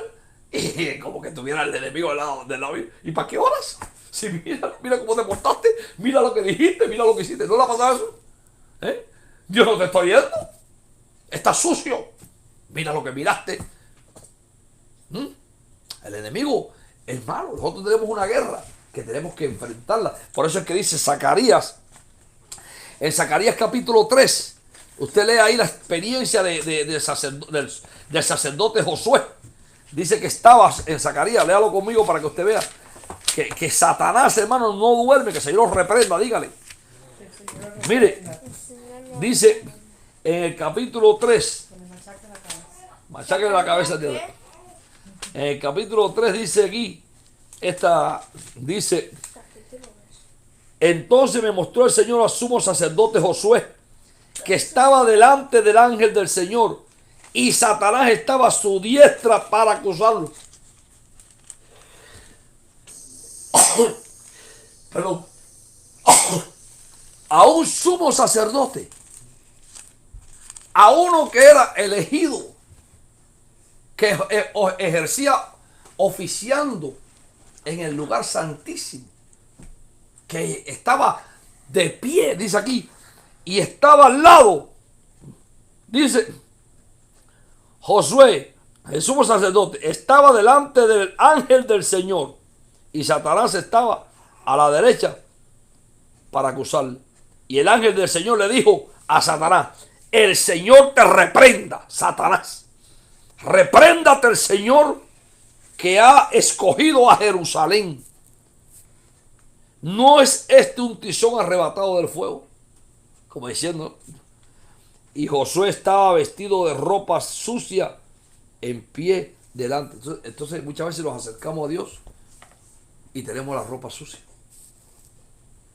y como que tuviera el enemigo del lado. ¿Y para qué oras? Si mira cómo te portaste, mira lo que dijiste, mira lo que hiciste. ¿No le ha pasado eso? Dios no te está viendo. Estás sucio. Mira lo que miraste. El enemigo es malo. Nosotros tenemos una guerra que tenemos que enfrentarla. Por eso es que dice Zacarías, en Zacarías capítulo 3, usted lee ahí la experiencia del sacerdote Josué. Dice que estaba en Zacarías, léalo conmigo para que usted vea que Satanás, hermano, no duerme, que el Señor lo reprenda, dígale. Mire, dice en el capítulo 3, machaque la cabeza de Dios. En el capítulo 3 dice aquí, esta dice, entonces me mostró el Señor al sumo sacerdote Josué, que estaba delante del ángel del Señor, y Satanás estaba a su diestra para acusarlo. Perdón. A un sumo sacerdote, a uno que era elegido, que ejercía oficiando en el lugar santísimo, que estaba de pie, dice aquí, y estaba al lado, dice Josué, el sumo sacerdote, estaba delante del ángel del Señor, y Satanás estaba a la derecha para acusarle. Y el ángel del Señor le dijo a Satanás, el Señor te reprenda, Satanás. Repréndate el Señor que ha escogido a Jerusalén. ¿No es este un tizón arrebatado del fuego? Como diciendo. Y Josué estaba vestido de ropa sucia en pie delante. Entonces muchas veces nos acercamos a Dios y tenemos la ropa sucia,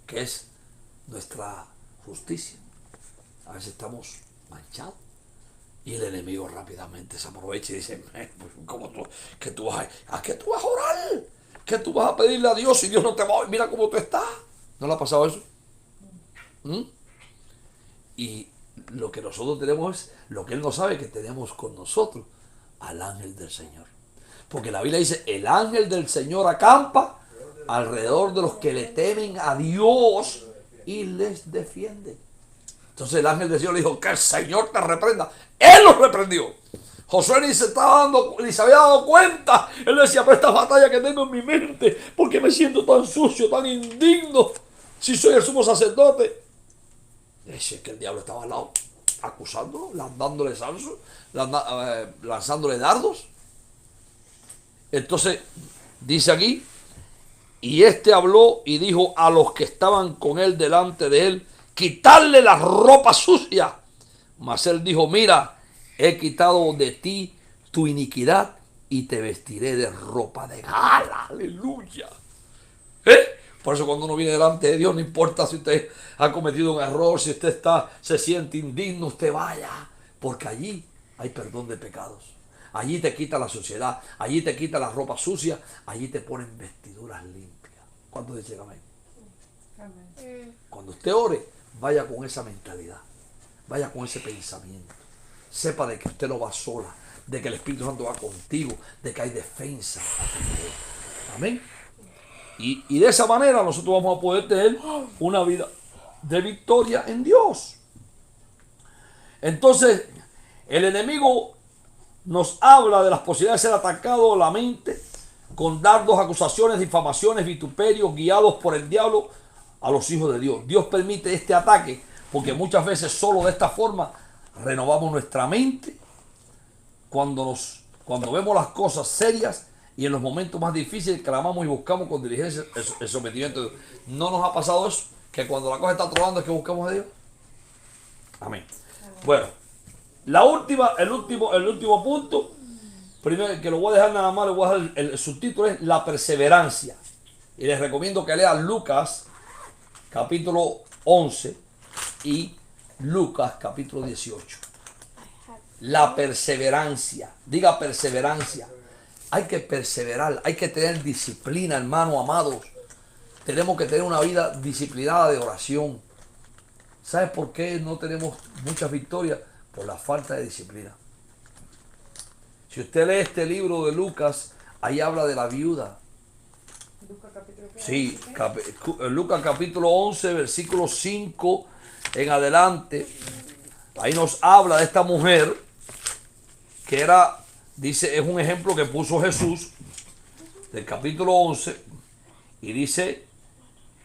que es nuestra justicia. A veces estamos manchados y el enemigo rápidamente se aprovecha y dice, ¿cómo tú, que tú vas a qué tú vas a orar? ¿Qué tú vas a pedirle a Dios si Dios no te va a... Mira cómo tú estás. ¿No le ha pasado eso? Y lo que nosotros tenemos es lo que Él no sabe que tenemos con nosotros, al ángel del Señor. Porque la Biblia dice, el ángel del Señor acampa alrededor de los que le temen a Dios y les defiende. Entonces el ángel del Señor le dijo, que el Señor te reprenda. Él los reprendió. Josué ni se había dado cuenta. Él decía, pero esta batalla que tengo en mi mente, ¿por qué me siento tan sucio, tan indigno, si soy el sumo sacerdote? Es que el diablo estaba al lado, acusándolo, lanzándole dardos. Entonces, dice aquí, y este habló y dijo a los que estaban con él delante de él, quitarle la ropa sucia. Mas él dijo, mira, he quitado de ti tu iniquidad y te vestiré de ropa de gala. Aleluya. Por eso cuando uno viene delante de Dios, no importa si usted ha cometido un error, si usted se siente indigno, usted vaya, porque allí hay perdón de pecados. Allí te quita la suciedad, allí te quita la ropa sucia, allí te ponen vestiduras limpias. ¿Cuántos dicen amén? Amén. Cuando usted ore, vaya con esa mentalidad, vaya con ese pensamiento. Sepa de que usted no va sola, de que el Espíritu Santo va contigo, de que hay defensa. Amén. Y de esa manera nosotros vamos a poder tener una vida de victoria en Dios. Entonces, el enemigo nos habla de las posibilidades de ser atacado la mente con dardos, acusaciones, difamaciones, vituperios, guiados por el diablo a los hijos de Dios. Dios permite este ataque porque muchas veces solo de esta forma renovamos nuestra mente cuando vemos las cosas serias y en los momentos más difíciles clamamos y buscamos con diligencia el sometimiento de Dios. ¿No nos ha pasado eso? Que cuando la cosa está tronando es que buscamos a Dios. Amén. Bueno, el último punto, primero que lo voy a dejar nada más, le voy a dejar el subtítulo, es la perseverancia. Y les recomiendo que lean Lucas capítulo 11 y Lucas capítulo 18. La perseverancia. Diga perseverancia. Hay que perseverar, hay que tener disciplina, hermano, amados. Tenemos que tener una vida disciplinada de oración. ¿Sabes por qué no tenemos muchas victorias? Por la falta de disciplina. Si usted lee este libro de Lucas, ahí habla de la viuda. Lucas capítulo 15. Sí, Lucas capítulo 11, versículo 5 en adelante. Ahí nos habla de esta mujer que era, dice, es un ejemplo que puso Jesús del capítulo 11 y dice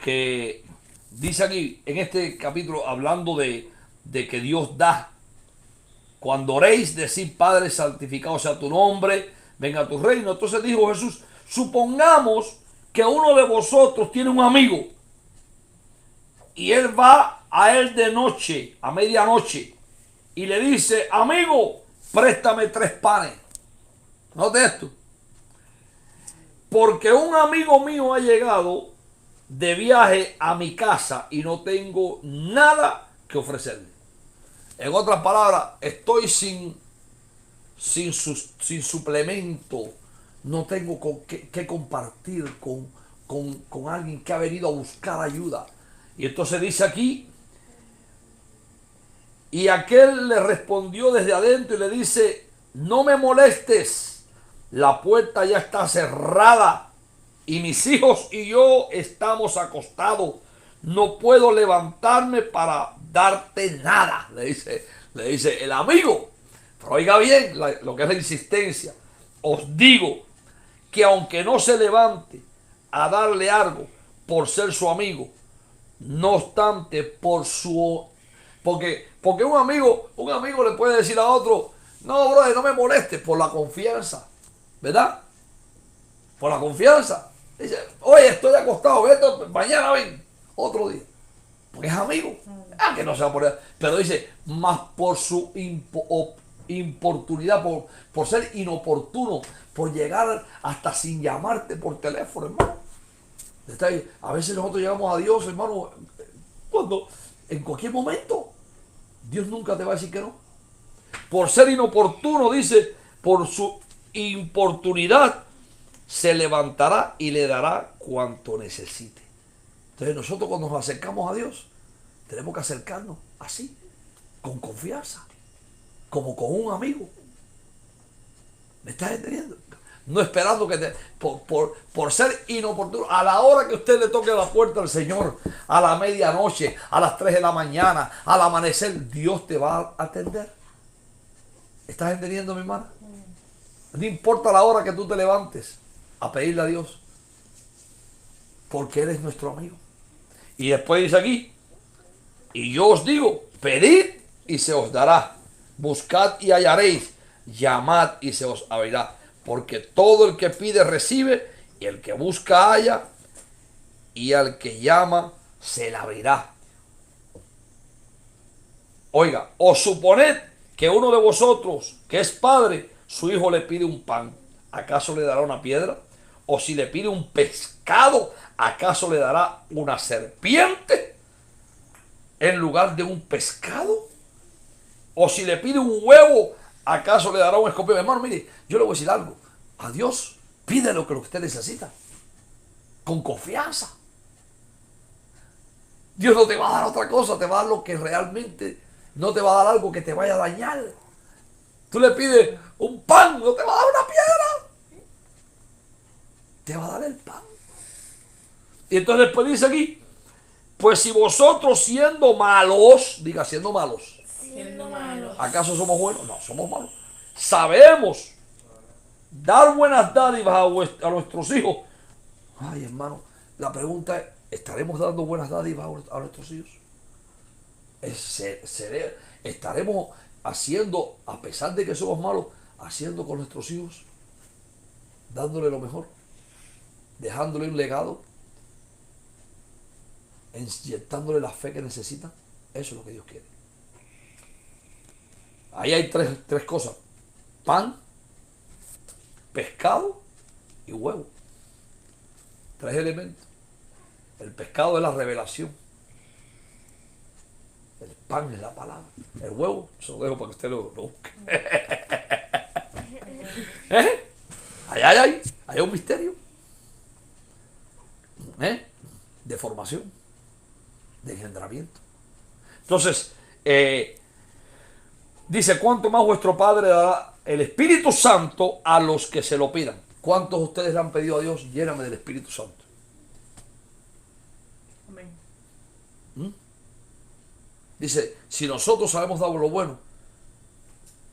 que, dice aquí en este capítulo hablando de que Dios da. Cuando oréis, decid, Padre, santificado sea tu nombre, venga tu reino. Entonces dijo Jesús, supongamos que uno de vosotros tiene un amigo y él va a él de noche, a medianoche, y le dice, amigo, préstame 3 panes. Note esto. porque un amigo mío ha llegado de viaje a mi casa y no tengo nada que ofrecerle. En otras palabras, estoy sin suplemento, no tengo que compartir con alguien que ha venido a buscar ayuda. Y entonces dice aquí, y aquel le respondió desde adentro y le dice, no me molestes, la puerta ya está cerrada y mis hijos y yo estamos acostados, no puedo levantarme para darte nada, le dice el amigo. Pero oiga bien lo que es la insistencia. Os digo que aunque no se levante a darle algo por ser su amigo, no obstante porque un amigo le puede decir a otro, no, brother, no me molestes, por la confianza, ¿verdad? Por la confianza. Dice, oye, estoy acostado, vete, mañana ven, otro día. Porque es amigo. Que no se va a poner. Pero dice, más por su importunidad, por ser inoportuno, por llegar hasta sin llamarte por teléfono, hermano. A veces nosotros llegamos a Dios, hermano, cuando en cualquier momento Dios nunca te va a decir que no. Por ser inoportuno, dice, por su importunidad se levantará y le dará cuanto necesite. Entonces nosotros cuando nos acercamos a Dios tenemos que acercarnos así, con confianza, como con un amigo. ¿Me estás entendiendo? No esperando que por ser inoportuno, a la hora que usted le toque la puerta al Señor, a la medianoche, a las 3 de la mañana, al amanecer, Dios te va a atender. ¿Estás entendiendo, mi hermana? No importa la hora que tú te levantes a pedirle a Dios, porque Él es nuestro amigo. Y después dice aquí, y yo os digo, pedid y se os dará, buscad y hallaréis, llamad y se os abrirá. Porque todo el que pide recibe, y el que busca halla, y al que llama se le abrirá. Oiga, os suponed que uno de vosotros, que es padre, su hijo le pide un pan, ¿acaso le dará una piedra? O si le pide un pescado, ¿acaso le dará una serpiente en lugar de un pescado? O si le pide un huevo, ¿acaso le dará un escorpión? Hermano, mire, yo le voy a decir algo. A Dios pide lo que usted necesita. Con confianza. Dios no te va a dar otra cosa, te va a dar lo que realmente, no te va a dar algo que te vaya a dañar. Tú le pides un pan, no te va a dar una piedra. Te va a dar el pan. Y entonces después dice aquí, pues si vosotros siendo malos, diga siendo malos. Siendo malos. ¿Acaso somos buenos? No, somos malos. Sabemos dar buenas dádivas a nuestros hijos. Ay, hermano, la pregunta es, ¿estaremos dando buenas dádivas a nuestros hijos? ¿Estaremos haciendo, a pesar de que somos malos, haciendo con nuestros hijos, dándole lo mejor, dejándole un legado, inyectándole la fe que necesitan? Eso es lo que Dios quiere. Ahí hay tres cosas: pan, pescado y huevo. 3 elementos. El pescado es la revelación. El pan es la palabra. El huevo, se lo dejo para que usted lo busque. Ahí hay un misterio. De formación, de engendramiento. Entonces, dice, ¿cuánto más vuestro Padre dará el Espíritu Santo a los que se lo pidan? ¿Cuántos de ustedes le han pedido a Dios, lléname del Espíritu Santo? Amén. Dice, si nosotros sabemos dar lo bueno,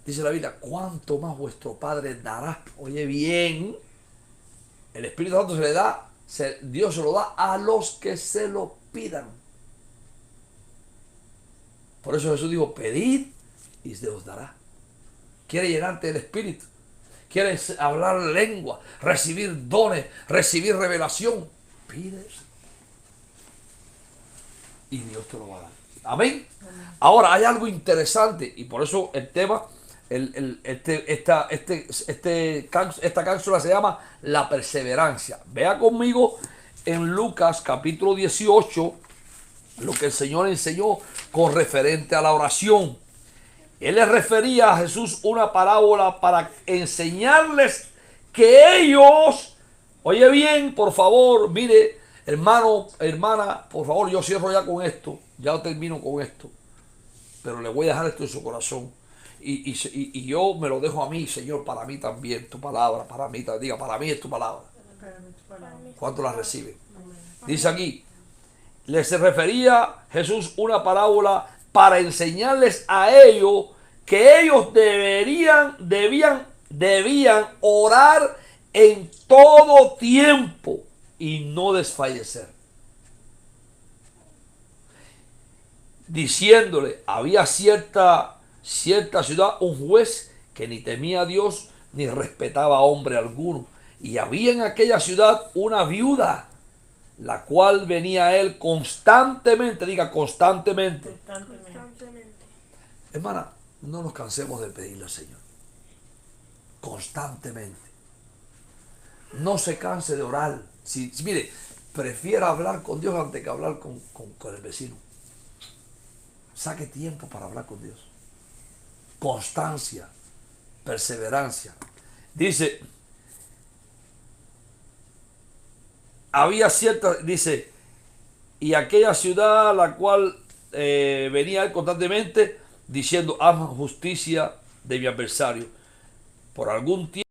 dice la Biblia, ¿cuánto más vuestro Padre dará? Oye bien, el Espíritu Santo se le da, Dios se lo da a los que se lo pidan. Por eso Jesús dijo, pedid y se os dará. Quiere llenarte del Espíritu. Quieres hablar lengua, recibir dones, recibir revelación. Pides y Dios te lo va a dar. Amén. Amén. Ahora hay algo interesante y por eso el tema Esta cápsula se llama la perseverancia. Vea conmigo en Lucas capítulo 18 lo que el Señor enseñó con referente a la oración. Él le refería a Jesús una parábola para enseñarles que ellos, oye bien, por favor, mire, hermano, hermana, por favor, yo cierro ya con esto, ya termino con esto, pero le voy a dejar esto en su corazón. Y yo me lo dejo a mí, Señor, para mí también, tu palabra, para mí, diga, para mí es tu palabra. ¿Cuánto la recibe? Dice aquí, les refería Jesús una parábola para enseñarles a ellos que ellos debían orar en todo tiempo y no desfallecer. Diciéndole, había cierta ciudad, un juez que ni temía a Dios ni respetaba a hombre alguno. Y había en aquella ciudad una viuda, la cual venía a él constantemente, diga constantemente. Hermana, no nos cansemos de pedirle al Señor. Constantemente. No se canse de orar. Mire, prefiera hablar con Dios antes que hablar con el vecino. Saque tiempo para hablar con Dios. Constancia, perseverancia. Dice, dice, y aquella ciudad la cual venía él constantemente diciendo, ama justicia de mi adversario. Por algún tiempo,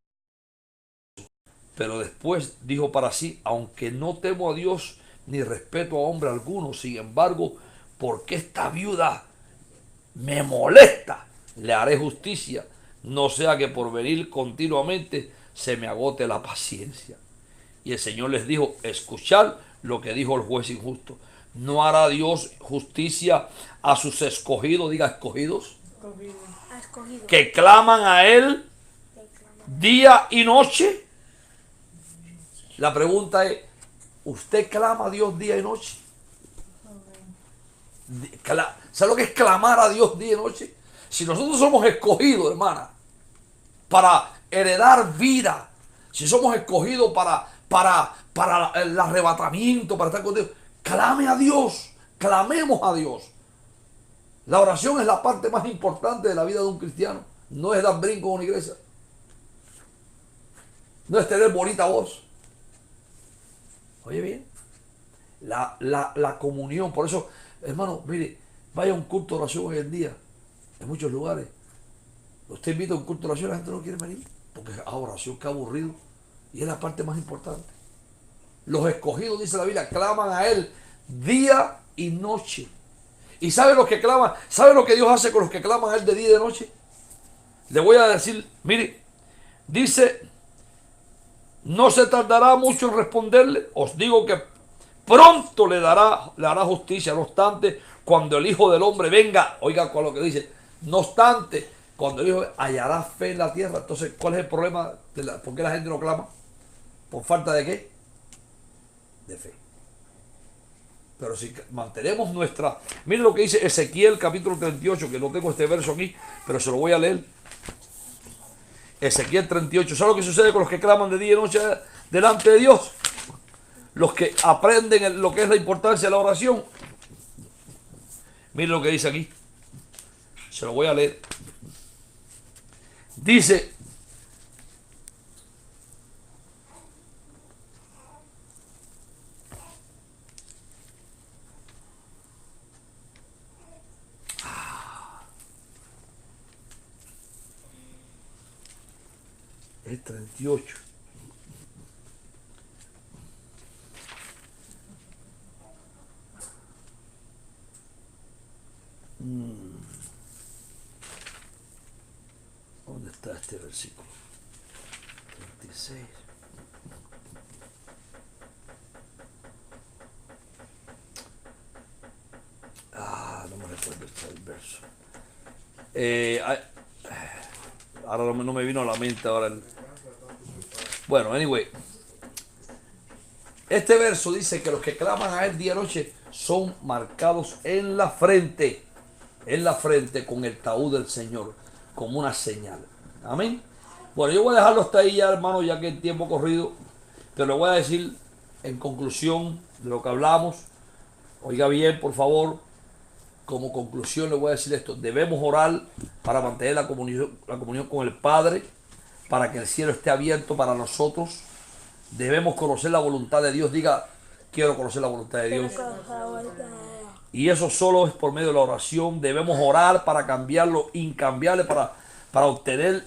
pero después dijo para sí, aunque no temo a Dios ni respeto a hombre alguno, sin embargo, porque esta viuda me molesta, le haré justicia, no sea que por venir continuamente se me agote la paciencia. Y el Señor les dijo, escuchad lo que dijo el juez injusto. ¿No hará Dios justicia a sus escogidos, diga escogidos, que claman a Él día y noche? La pregunta es, ¿usted clama a Dios día y noche? ¿Sabe lo que es clamar a Dios día y noche? Si nosotros somos escogidos, hermana, para heredar vida, si somos escogidos para el arrebatamiento, para estar con Dios, clame a Dios, clamemos a Dios. La oración es la parte más importante de la vida de un cristiano. No es dar brinco en una iglesia. No es tener bonita voz. Oye bien, la comunión. Por eso, hermano, mire, vaya a un culto de oración hoy en día, en muchos lugares. Usted invita a un culto de oración, la gente no quiere venir, porque oración, qué aburrido. Y es la parte más importante. Los escogidos, dice la Biblia, claman a Él día y noche. ¿Y sabe lo que claman? ¿Sabe lo que Dios hace con los que claman a Él de día y de noche? Le voy a decir, mire, dice, no se tardará mucho en responderle. Os digo que pronto le hará justicia. No obstante, cuando el Hijo del Hombre venga, oiga con lo que dice, no obstante, cuando el Hijo hallará fe en la tierra. Entonces, ¿cuál es el problema? ¿Por qué la gente no clama? ¿Por falta de qué? De fe. Pero si mantenemos nuestra... Miren lo que dice Ezequiel capítulo 38, que no tengo este verso aquí, pero se lo voy a leer. Ezequiel 38. ¿Sabe lo que sucede con los que claman de día y noche delante de Dios? Los que aprenden lo que es la importancia de la oración. Miren lo que dice aquí. Se lo voy a leer. Dice... Es 38. ¿Dónde está este versículo? 36. No me recuerdo el verso. Ahora no me vino a la mente ahora. Bueno, anyway. Este verso dice que los que claman a Él día y noche son marcados en la frente con el taúd del Señor. como una señal. Amén. Bueno, yo voy a dejarlo hasta ahí ya, hermano, ya que el tiempo ha corrido. Pero le voy a decir en conclusión de lo que hablamos. Oiga bien, por favor. Como conclusión le voy a decir esto. Debemos orar para mantener la comunión con el Padre, para que el cielo esté abierto para nosotros. Debemos conocer la voluntad de Dios. Diga, quiero conocer la voluntad de Dios. Y eso solo es por medio de la oración. Debemos orar para cambiar lo incambiable, para obtener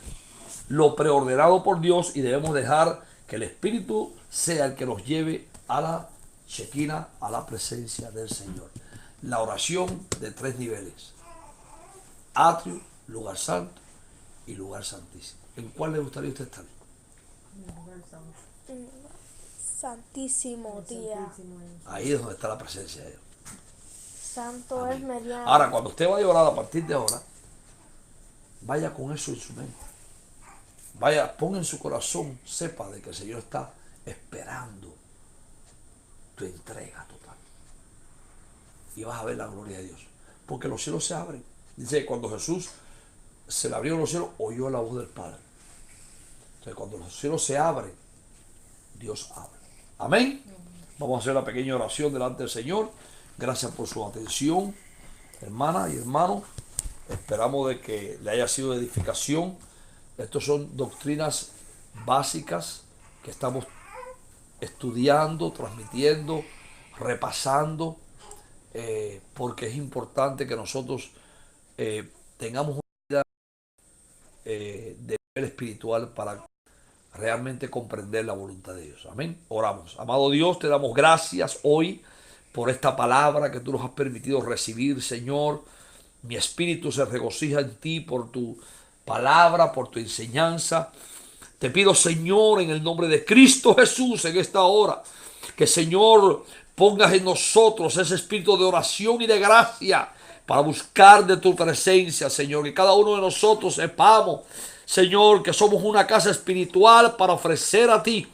lo preordenado por Dios. Y debemos dejar que el Espíritu sea el que nos lleve a la Shekinah, a la presencia del Señor. La oración de 3 niveles: atrio, lugar santo y lugar santísimo. ¿En cuál le gustaría usted estar? Santísimo, tía. Ahí es donde está la presencia de Dios. Santo Amén. es mediano. Ahora, cuando usted vaya a orar a partir de ahora, vaya con eso en su mente. Vaya, ponga en su corazón, sepa de que el Señor está esperando tu entrega total. Y vas a ver la gloria de Dios. Porque los cielos se abren. Dice que cuando Jesús se le abrieron los cielos, oyó la voz del Padre. Entonces, cuando los cielos se abren, Dios habla. Amén. Vamos a hacer una pequeña oración delante del Señor. Gracias por su atención, hermana y hermano. Esperamos de que le haya sido de edificación. Estas son doctrinas básicas que estamos estudiando, transmitiendo, repasando, porque es importante que nosotros tengamos una vida de nivel espiritual para realmente comprender la voluntad de Dios. Amén. Oramos. Amado Dios, te damos gracias hoy por esta palabra que tú nos has permitido recibir, Señor. Mi espíritu se regocija en ti por tu palabra, por tu enseñanza. Te pido, Señor, en el nombre de Cristo Jesús, en esta hora, que, Señor, pongas en nosotros ese espíritu de oración y de gracia para buscar de tu presencia, Señor. Que cada uno de nosotros sepamos, Señor, que somos una casa espiritual para ofrecer a ti,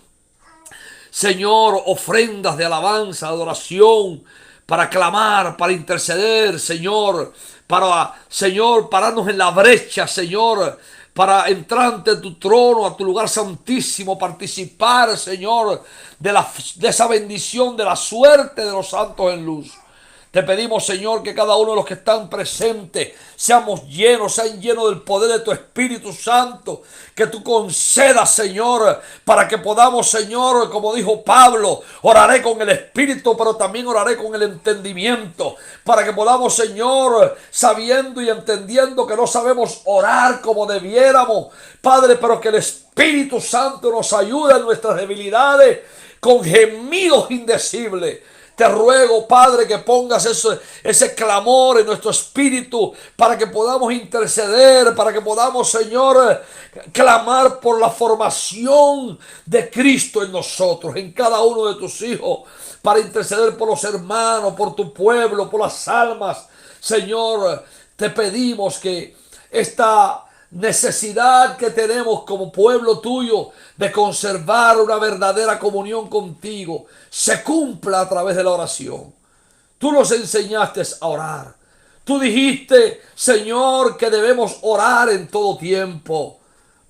Señor, ofrendas de alabanza, adoración, para clamar, para interceder, Señor, Señor, pararnos en la brecha, Señor, para entrar ante tu trono, a tu lugar santísimo, participar, Señor, de esa bendición, de la suerte de los santos en luz. Te pedimos, Señor, que cada uno de los que están presentes sean llenos del poder de tu Espíritu Santo. Que tú concedas, Señor, para que podamos, Señor, como dijo Pablo, oraré con el Espíritu, pero también oraré con el entendimiento. Para que podamos, Señor, sabiendo y entendiendo que no sabemos orar como debiéramos, Padre, pero que el Espíritu Santo nos ayude en nuestras debilidades con gemidos indecibles. Te ruego, Padre, que pongas ese clamor en nuestro espíritu para que podamos interceder, para que podamos, Señor, clamar por la formación de Cristo en nosotros, en cada uno de tus hijos, para interceder por los hermanos, por tu pueblo, por las almas. Señor, te pedimos que esta necesidad que tenemos como pueblo tuyo de conservar una verdadera comunión contigo se cumpla a través de la oración. Tú nos enseñaste a orar. Tú dijiste, Señor, que debemos orar en todo tiempo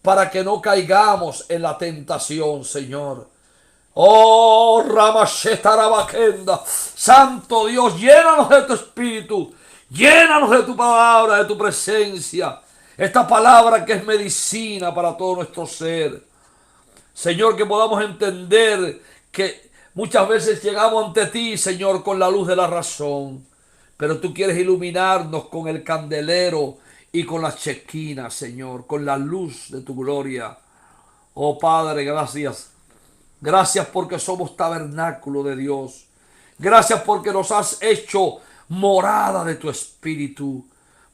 para que no caigamos en la tentación, Señor. Oh, Ramashetarabakenda, Santo Dios, llénanos de tu espíritu, llénanos de tu palabra, de tu presencia. Esta palabra que es medicina para todo nuestro ser. Señor, que podamos entender que muchas veces llegamos ante ti, Señor, con la luz de la razón. Pero tú quieres iluminarnos con el candelero y con la chequina, Señor, con la luz de tu gloria. Oh Padre, gracias. Gracias porque somos tabernáculo de Dios. Gracias porque nos has hecho morada de tu espíritu.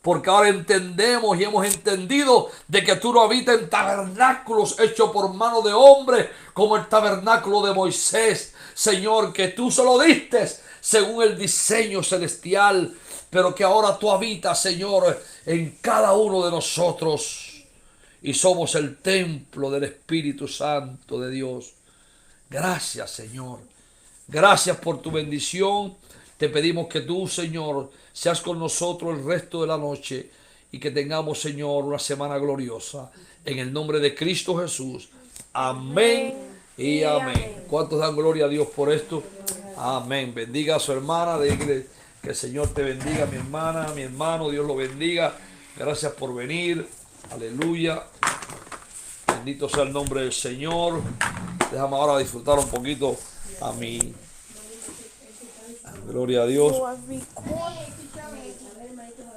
Porque ahora entendemos y hemos entendido de que tú no habitas en tabernáculos hechos por mano de hombre, como el tabernáculo de Moisés. Señor, que tú solo diste según el diseño celestial, pero que ahora tú habitas, Señor, en cada uno de nosotros. Y somos el templo del Espíritu Santo de Dios. Gracias, Señor. Gracias por tu bendición. Te pedimos que tú, Señor, seas con nosotros el resto de la noche y que tengamos, Señor, una semana gloriosa. En el nombre de Cristo Jesús. Amén y amén. ¿Cuántos dan gloria a Dios por esto? Amén. Bendiga a su hermana. Dile que el Señor te bendiga, mi hermana, mi hermano. Dios lo bendiga. Gracias por venir. Aleluya. Bendito sea el nombre del Señor. Déjame ahora disfrutar un poquito a mi... Gloria a Dios. You are recording.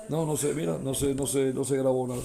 No se, mira, no se grabó nada.